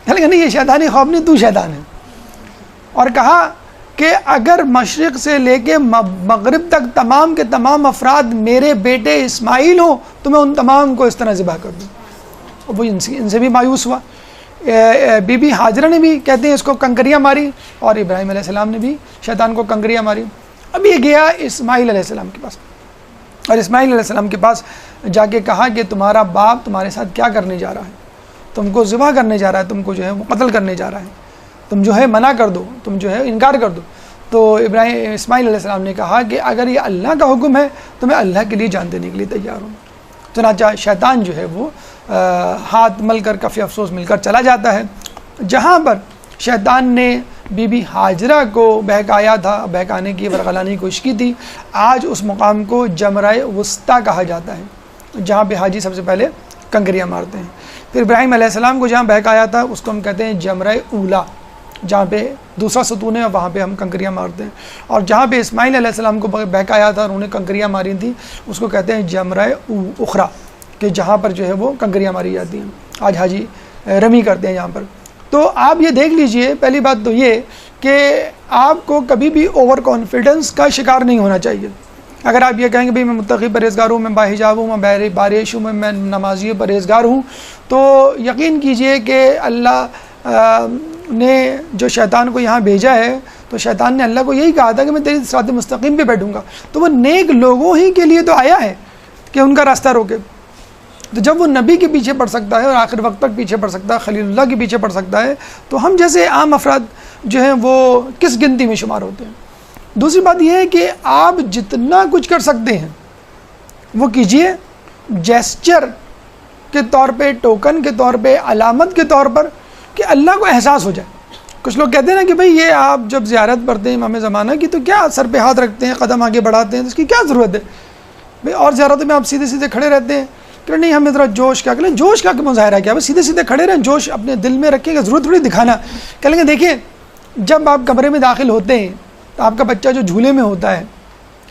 کہ نہیں یہ شیطانی خواب نہیں، تو شیطان ہے۔ اور کہا کہ اگر مشرق سے لے کے مغرب تک تمام کے تمام افراد میرے بیٹے اسماعیل ہوں تو میں ان تمام کو اس طرح ذبح کر دوں۔ وہ ان سے بھی مایوس ہوا۔ بی بی ہاجرہ نے بھی کہتے ہیں اس کو کنکریاں ماری، اور ابراہیم علیہ السلام نے بھی شیطان کو کنکریاں ماری۔ اب یہ گیا اسماعیل علیہ السلام کے پاس، اور اسماعیل علیہ السلام کے پاس جا کے کہا کہ تمہارا باپ تمہارے ساتھ کیا کرنے جا رہا ہے، تم کو ذبح کرنے جا رہا ہے، تم کو جو ہے وہ قتل کرنے جا رہا ہے، تم جو ہے منع کر دو، تم جو ہے انکار کر دو۔ تو اسماعیل علیہ السلام نے کہا کہ اگر یہ اللہ کا حکم ہے تو میں اللہ کے لیے جان دینے کے لیے تیار ہوں۔ چنانچہ شیطان جو ہے وہ ہاتھ مل کر کفی افسوس مل کر چلا جاتا ہے۔ جہاں پر شیطان نے بی بی ہاجرہ کو بہکایا تھا، بہکانے کی ورغلانے کی کوشش کی تھی، آج اس مقام کو جمرہ وسطیٰ کہا جاتا ہے، جہاں پہ حاجی سب سے پہلے کنکریاں مارتے ہیں۔ پھر ابراہیم علیہ السلام کو جہاں بہکایا تھا اس کو ہم کہتے ہیں جمرہ اولا، جہاں پہ دوسرا ستون ہے اور وہاں پہ ہم کنکریاں مارتے ہیں۔ اور جہاں پہ اسماعیل علیہ السلام کو بہکایا تھا اور انہوں نے کنکریاں ماری تھیں اس کو کہتے ہیں جمرہ اخرى، کہ جہاں پر جو ہے وہ کنکریاں ماری جاتی ہیں۔ آج حاجی رمی کرتے ہیں یہاں پر۔ تو آپ یہ دیکھ لیجئے، پہلی بات تو یہ کہ آپ کو کبھی بھی اوور کانفیڈنس کا شکار نہیں ہونا چاہیے۔ اگر آپ یہ کہیں گے بھئی میں متقی پرہیزگار ہوں، میں باحجاب ہوں، میں بارش ہوں، میں نمازی پرہیزگار ہوں، تو یقین کیجئے کہ اللہ نے جو شیطان کو یہاں بھیجا ہے تو شیطان نے اللہ کو یہی کہا تھا کہ میں تیری صراط مستقیم پہ بیٹھوں گا، تو وہ نیک لوگوں ہی کے لیے تو آیا ہے کہ ان کا راستہ روکے۔ تو جب وہ نبی کے پیچھے پڑ سکتا ہے اور آخر وقت تک پیچھے پڑ سکتا ہے، خلیل اللہ کے پیچھے پڑ سکتا ہے، تو ہم جیسے عام افراد جو ہیں وہ کس گنتی میں شمار ہوتے ہیں؟ دوسری بات یہ ہے کہ آپ جتنا کچھ کر سکتے ہیں وہ کیجئے، جیسچر کے طور پہ، ٹوکن کے طور پہ، علامت کے طور پر، کہ اللہ کو احساس ہو جائے۔ کچھ لوگ کہتے ہیں نا کہ بھئی یہ آپ جب زیارت پڑھتے ہیں امام زمانہ کی تو کیا سر پہ ہاتھ رکھتے ہیں، قدم آگے بڑھاتے ہیں، تو اس کی کیا ضرورت ہے؟ بھئی اور زیارتوں میں آپ سیدھے سیدھے کھڑے رہتے ہیں کہ نہیں ہمیں ذرا جوش کیا کریں، جوش کا مظاہرہ کیا؟ بس سیدھے سیدھے کھڑے رہیں، جوش اپنے دل میں رکھیں گے، ضرورت تھوڑی دکھانا۔ کہیں گے دیکھیں جب آپ کمرے میں داخل ہوتے ہیں تو آپ کا بچہ جو جھولے میں ہوتا ہے،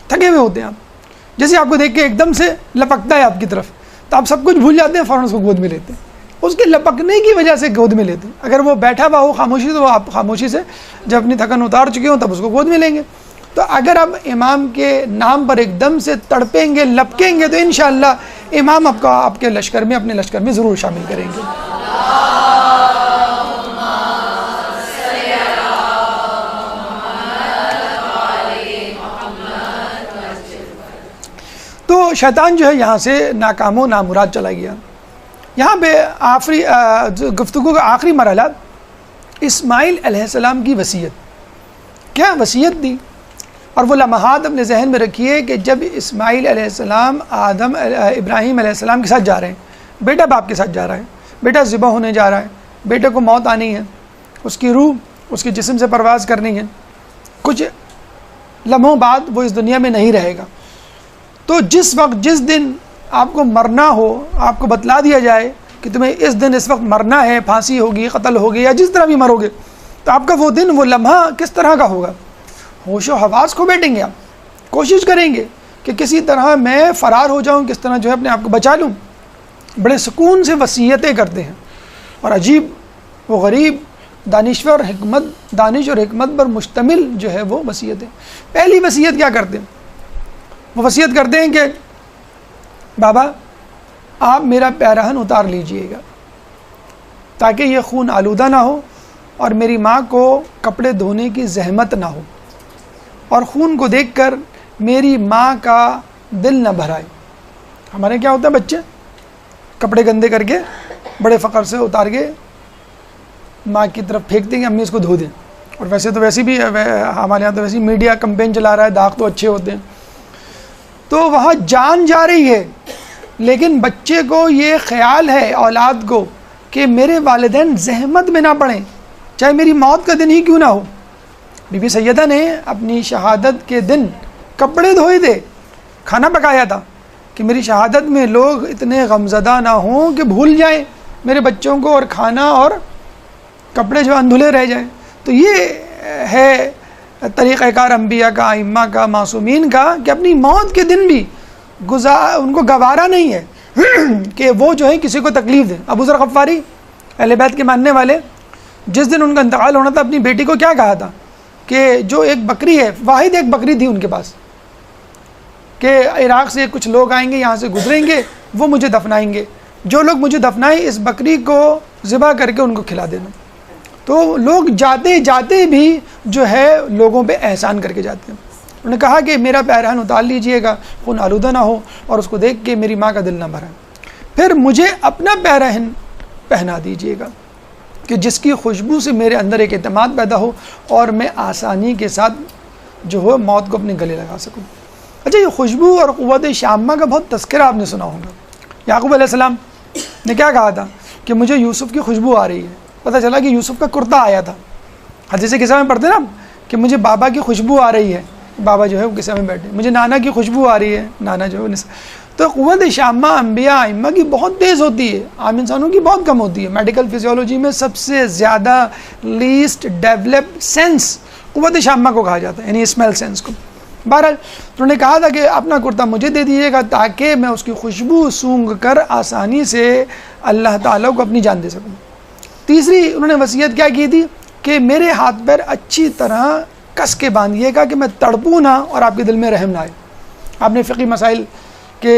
تھکے ہوئے ہوتے ہیں آپ، جیسے آپ کو دیکھ کے ایک دم سے لپکتا ہے آپ کی طرف، تو آپ سب کچھ بھول جاتے ہیں، فوراً اس کو گود میں لیتے ہیں، اس کے لپکنے کی وجہ سے گود میں لیتے ہیں۔ اگر وہ بیٹھا ہوا ہو خاموشی تو آپ خاموشی سے جب اپنی تھکن اتار چکے ہوں تب اس کو گود میں لیں گے۔ تو اگر آپ امام کے نام پر ایک دم سے تڑپیں گے، لپکیں گے، تو انشاءاللہ امام آپ کے لشکر میں، اپنے لشکر میں ضرور شامل کریں گے۔ تو شیطان جو ہے یہاں سے ناکام و نامراد چلا گیا۔ یہاں پہ آخری گفتگو کا آخری مرحلہ اسماعیل علیہ السلام کی وصیت۔ کیا وصیت دی؟ اور وہ لمحات اپنے ذہن میں رکھیے کہ جب اسماعیل علیہ السلام ابراہیم علیہ السلام کے ساتھ جا رہے ہیں، بیٹا باپ کے ساتھ جا رہا ہے، بیٹا ذبح ہونے جا رہا ہے، بیٹے کو موت آنی ہے، اس کی روح اس کے جسم سے پرواز کرنی ہے، کچھ لمحوں بعد وہ اس دنیا میں نہیں رہے گا۔ تو جس وقت جس دن آپ کو مرنا ہو، آپ کو بتلا دیا جائے کہ تمہیں اس دن اس وقت مرنا ہے، پھانسی ہوگی، قتل ہوگی، یا جس طرح بھی مرو گے، تو آپ کا وہ دن، وہ لمحہ کس طرح کا ہوگا؟ ہوش و حواس کھو بیٹھیں گے آپ، کوشش کریں گے کہ کسی طرح میں فرار ہو جاؤں، کس طرح جو ہے اپنے آپ کو بچا لوں۔ بڑے سکون سے وصیتیں کرتے ہیں، اور عجیب و غریب دانش اور حکمت پر مشتمل جو ہے وہ وصیتیں۔ پہلی وصیت کیا کرتے ہیں؟ وہ وصیت کرتے ہیں کہ بابا آپ میرا پیراہن اتار لیجئے گا تاکہ یہ خون آلودہ نہ ہو اور میری ماں کو کپڑے دھونے کی زحمت نہ ہو، اور خون کو دیکھ کر میری ماں کا دل نہ بھرائے۔ ہمارے کیا ہوتا ہے، بچے کپڑے گندے کر کے بڑے فخر سے اتار کے ماں کی طرف پھینکتے ہیں کہ امی اس کو دھو دیں، اور ویسے بھی ہمارے یہاں تو ویسے میڈیا کمپین چلا رہا ہے، داغ تو اچھے ہوتے ہیں۔ تو وہاں جان جا رہی ہے، لیکن بچے کو یہ خیال ہے، اولاد کو، کہ میرے والدین زحمت میں نہ پڑیں، چاہے میری موت کا دن ہی کیوں نہ ہو۔ بی بی سیدہ نے اپنی شہادت کے دن کپڑے دھوئے تھے، کھانا پکایا تھا کہ میری شہادت میں لوگ اتنے غمزدہ نہ ہوں کہ بھول جائیں میرے بچوں کو، اور کھانا اور کپڑے جو اندھلے رہ جائیں۔ تو یہ ہے طریقہ کار انبیاء کا، ائمہ کا، معصومین کا، کہ اپنی موت کے دن بھی ان کو گوارا نہیں ہے کہ وہ جو ہے کسی کو تکلیف دیں۔ ابو ذر غفاری اہل بیت کے ماننے والے، جس دن ان کا انتقال ہونا تھا، اپنی بیٹی کو کیا کہا تھا کہ جو ایک بکری ہے، واحد ایک بکری تھی ان کے پاس، کہ عراق سے کچھ لوگ آئیں گے، یہاں سے گزریں گے، وہ مجھے دفنائیں گے، جو لوگ مجھے دفنائیں اس بکری کو ذبح کر کے ان کو کھلا دینا۔ تو لوگ جاتے جاتے بھی جو ہے لوگوں پہ احسان کر کے جاتے ہیں۔ انہوں نے کہا کہ میرا پیراہن اتار لیجئے گا، خون آلودہ نہ ہو، اور اس کو دیکھ کے میری ماں کا دل نہ بھرے، پھر مجھے اپنا پیراہن پہنا دیجئے گا کہ جس کی خوشبو سے میرے اندر ایک اعتماد پیدا ہو اور میں آسانی کے ساتھ جو ہو موت کو اپنے گلے لگا سکوں۔ اچھا، یہ خوشبو اور قوت شامہ کا بہت تذکرہ آپ نے سنا ہوگا۔ یعقوب علیہ السلام نے کیا کہا تھا کہ مجھے یوسف کی خوشبو آ رہی ہے، پتہ چلا کہ یوسف کا کرتا آیا تھا۔ حدیث قصہ میں پڑھتے نا کہ مجھے بابا کی خوشبو آ رہی ہے، بابا جو ہے وہ قصہ میں بیٹھے، مجھے نانا کی خوشبو آ رہی ہے، نانا جو ہے۔ تو قوت شامہ انبیاء ائمہ کی بہت تیز ہوتی ہے، عام انسانوں کی بہت کم ہوتی ہے۔ میڈیکل فزیولوجی میں سب سے زیادہ لیسٹ ڈیولپڈ سینس قوت شامہ کو کہا جاتا ہے، یعنی اسمیل سینس کو۔ بہرحال انہوں نے کہا تھا کہ اپنا کرتا مجھے دے دیجیے گا تاکہ میں اس کی خوشبو سونگھ کر آسانی سے اللہ تعالیٰ کو اپنی جان دے سکوں۔ تیسری انہوں نے وصیت کیا کی تھی کہ میرے ہاتھ پیر اچھی طرح کس کے باندھیے گا کہ میں تڑپوں نہ اور آپ کے دل میں رحم نہ آئے۔ آپ نے فقہی مسائل کے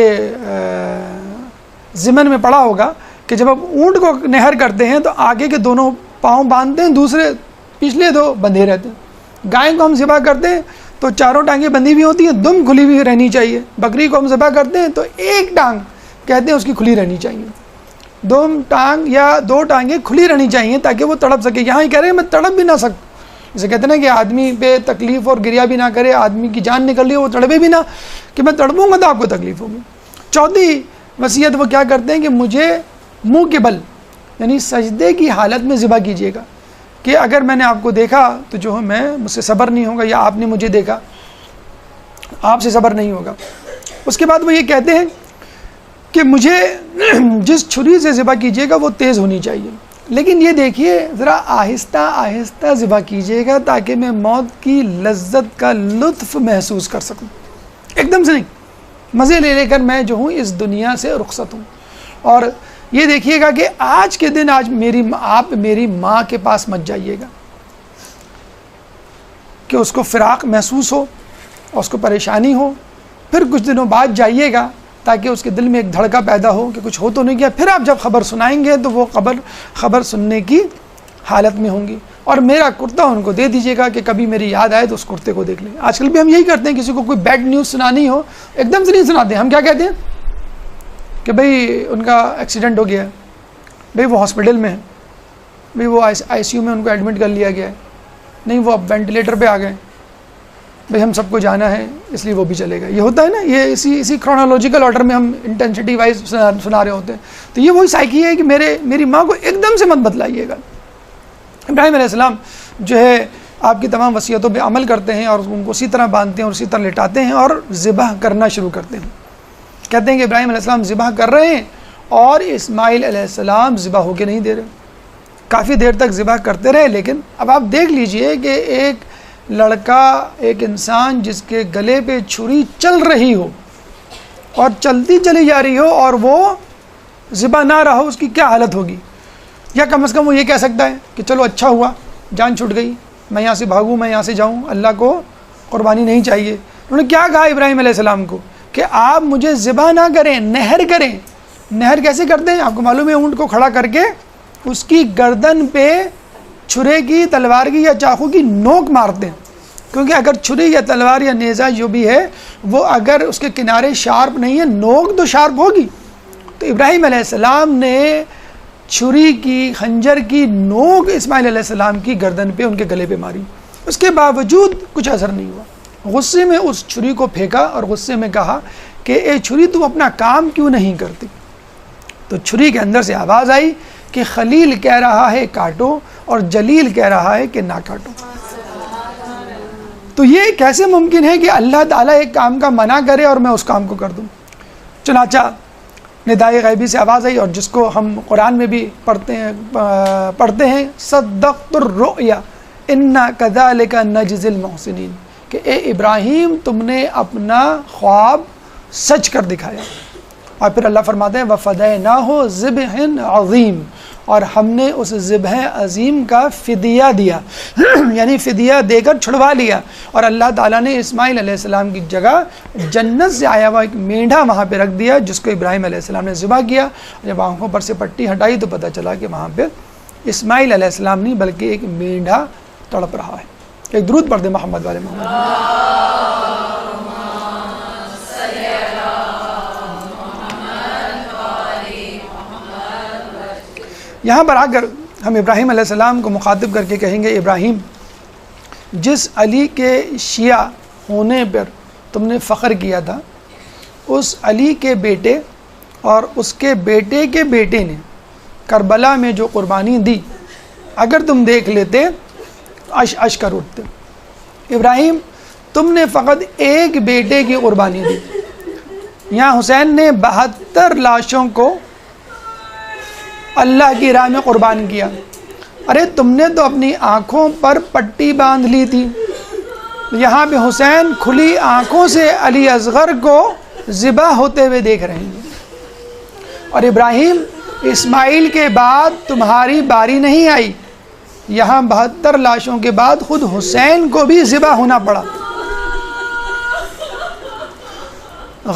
ضمن میں پڑھا ہوگا کہ جب آپ اونٹ کو نہر کرتے ہیں تو آگے کے دونوں پاؤں باندھتے ہیں، دوسرے پچھلے دو بندھے رہتے ہیں۔ گائے کو ہم ذبح کرتے ہیں تو چاروں ٹانگیں بندھی ہوئی ہوتی ہیں، دم کھلی ہوئی رہنی چاہیے۔ بکری کو ہم ذبح کرتے ہیں تو ایک ٹانگ کہتے ہیں اس کی کھلی رہنی چاہیے، دو ٹانگ یا دو ٹانگیں کھلی رہنی چاہیے تاکہ وہ تڑپ سکے. یہاں یہ کہہ رہے ہیں میں تڑپ بھی نہ سکوں. جسے کہتے ہیں نا کہ آدمی پہ تکلیف اور گریا بھی نہ کرے، آدمی کی جان نکل رہی ہے وہ تڑپے بھی نہ، کہ میں تڑپوں گا تو آپ کو تکلیف ہوگی. چوتھی وصیت وہ کیا کرتے ہیں کہ مجھے منہ کے بل یعنی سجدے کی حالت میں ذبح کیجیے گا، کہ اگر میں نے آپ کو دیکھا تو جو ہے مجھ سے صبر نہیں ہوگا، یا آپ نے مجھے دیکھا آپ سے صبر نہیں ہوگا. اس کے بعد وہ یہ کہتے ہیں کہ مجھے جس چھری سے ذبح کیجیے گا وہ تیز ہونی چاہیے، لیکن یہ دیکھیے ذرا آہستہ آہستہ ذبح کیجیے گا تاکہ میں موت کی لذت کا لطف محسوس کر سکوں، ایک دم سے نہیں، مزے لے لے کر میں جو ہوں اس دنیا سے رخصت ہوں. اور یہ دیکھیے گا کہ آج کے دن آپ میری ماں کے پاس مت جائیے گا کہ اس کو فراق محسوس ہو اور اس کو پریشانی ہو، پھر کچھ دنوں بعد جائیے گا تاکہ اس کے دل میں ایک دھڑکا پیدا ہو کہ کچھ ہو تو نہیں گیا. پھر آپ جب خبر سنائیں گے تو وہ خبر سننے کی حالت میں ہوں گی. اور میرا کرتا ان کو دے دیجیے گا کہ کبھی میری یاد آئے تو اس کرتے کو دیکھ لیں. آج کل بھی ہم یہی کرتے ہیں، کسی کو کوئی بیڈ نیوز سنانی ہو ایک دم سے نہیں سناتے. ہم کیا کہتے ہیں کہ بھئی ان کا ایکسیڈنٹ ہو گیا ہے، بھئی وہ ہاسپٹل میں ہے، بھئی وہ آئی سی یو میں ان کو ایڈمٹ کر لیا گیا ہے، نہیں وہ اب وینٹیلیٹر پہ آ گئے، بھئی ہم سب کو جانا ہے اس لیے وہ بھی چلے گا. یہ ہوتا ہے نا، یہ اسی کرونالوجیکل آرڈر میں ہم انٹینسٹی وائز سنا رہے ہوتے ہیں. تو یہ وہی سائیکی ہے کہ میری ماں کو ایک دم سے مت بتلائیے گا. ابراہیم علیہ السلام جو ہے آپ کی تمام وصیتوں پہ عمل کرتے ہیں اور ان کو اسی طرح باندھتے ہیں اور اسی طرح لٹاتے ہیں اور ذبح کرنا شروع کرتے ہیں. کہتے ہیں کہ ابراہیم علیہ السلام ذبح کر رہے ہیں اور اسماعیل علیہ السلام ذبح ہو کے نہیں دے رہے. کافی دیر تک ذبح کرتے رہے، لیکن اب آپ دیکھ لیجئے کہ ایک لڑکا، ایک انسان جس کے گلے پہ چھری چل رہی ہو اور چلتی چلی جا رہی ہو اور وہ ذبح نہ رہا ہو، اس کی کیا حالت ہوگی. یا کم از کم وہ یہ کہہ سکتا ہے کہ چلو اچھا ہوا، جان چھوٹ گئی، میں یہاں سے بھاگوں، میں یہاں سے جاؤں، اللہ کو قربانی نہیں چاہیے. انہوں نے کیا کہا ابراہیم علیہ السلام کو کہ آپ مجھے ذبح نہ کریں، نہر کریں. نہر کیسے کرتے ہیں؟ آپ کو معلوم ہے، اونٹ کو کھڑا کر کے اس کی گردن پہ چھرے کی، تلوار کی یا چاقو کی نوک مارتے ہیں، کیونکہ اگر چھری یا تلوار یا نیزہ جو بھی ہے وہ اگر اس کے کنارے شارپ نہیں ہے، نوک تو شارپ ہوگی. تو ابراہیم علیہ السلام نے چھری کی، خنجر کی نوک اسماعیل علیہ السلام کی گردن پہ، ان کے گلے پہ ماری. اس کے باوجود کچھ اثر نہیں ہوا. غصے میں اس چھری کو پھینکا اور غصے میں کہا کہ اے چھری تم اپنا کام کیوں نہیں کرتی. تو چھری کے اندر سے آواز آئی کہ خلیل کہہ رہا ہے کاٹو اور جلیل کہہ رہا ہے کہ نہ کاٹو. تو یہ کیسے ممکن ہے کہ اللہ تعالیٰ ایک کام کا منع کرے اور میں اس کام کو کر دوں. چنانچہ ندائے غیبی سے آواز آئی، اور جس کو ہم قرآن میں بھی پڑھتے ہیں صدقت الرؤیا انا کذالک نجزی المحسنین، کہ اے ابراہیم تم نے اپنا خواب سچ کر دکھایا. اور پھر اللہ فرماتے ہیں وَفَدَيْنَاهُ ذِبْحٍ عَظِيمٍ، اور ہم نے اس ذبح عظیم کا فدیہ دیا، یعنی فدیہ دے کر چھڑوا لیا. اور اللہ تعالیٰ نے اسماعیل علیہ السلام کی جگہ جنت سے آیا ہوا ایک مینڈھا وہاں پہ رکھ دیا، جس کو ابراہیم علیہ السلام نے ذبح کیا. جب آنکھوں پر سے پٹی ہٹائی تو پتہ چلا کہ وہاں پہ اسماعیل علیہ السلام نہیں بلکہ ایک مینڈھا تڑپ رہا ہے. ایک درود پڑھ دیں محمد والے محمد. یہاں پر آ کر ہم ابراہیم علیہ السلام کو مخاطب کر کے کہیں گے ابراہیم، جس علی کے شیعہ ہونے پر تم نے فخر کیا تھا، اس علی کے بیٹے اور اس کے بیٹے کے بیٹے نے کربلا میں جو قربانی دی، اگر تم دیکھ لیتے اش کر اٹھتے. ابراہیم تم نے فقط ایک بیٹے کی قربانی دی، یہاں حسین نے 72 لاشوں کو اللہ کی راہ میں قربان کیا. ارے تم نے تو اپنی آنکھوں پر پٹی باندھ لی تھی، یہاں پہ حسین کھلی آنکھوں سے علی اصغر کو ذبح ہوتے ہوئے دیکھ رہے ہیں. اور ابراہیم اسماعیل کے بعد تمہاری باری نہیں آئی، یہاں 72 لاشوں کے بعد خود حسین کو بھی ذبح ہونا پڑا.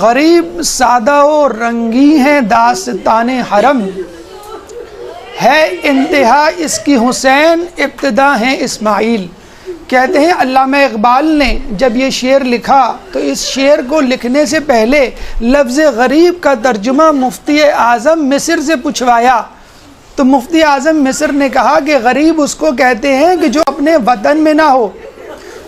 غریب سادہ و رنگی ہیں داستان حرم، ہے انتہا اس کی حسین ابتدا ہیں اسماعیل. کہتے ہیں علامہ اقبال نے جب یہ شعر لکھا تو اس شعر کو لکھنے سے پہلے لفظ غریب کا ترجمہ مفتی اعظم مصر سے پوچھوایا، تو مفتی اعظم مصر نے کہا کہ غریب اس کو کہتے ہیں کہ جو اپنے وطن میں نہ ہو،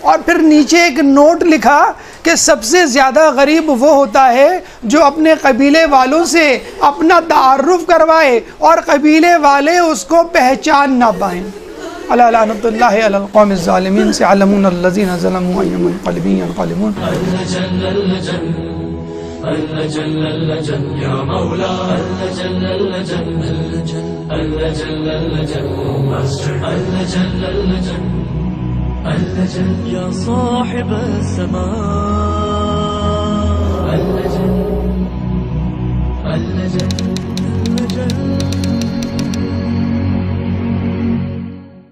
اور پھر نیچے ایک نوٹ لکھا کہ سب سے زیادہ غریب وہ ہوتا ہے جو اپنے قبیلے والوں سے اپنا تعارف کروائے اور قبیلے والے اس کو پہچان نہ پائیں۔ الا لعنۃ اللہ علی القوم الظالمین سیعلمون الذین ظلموا ای منقلب ینقلبون۔ يا صاحب السماء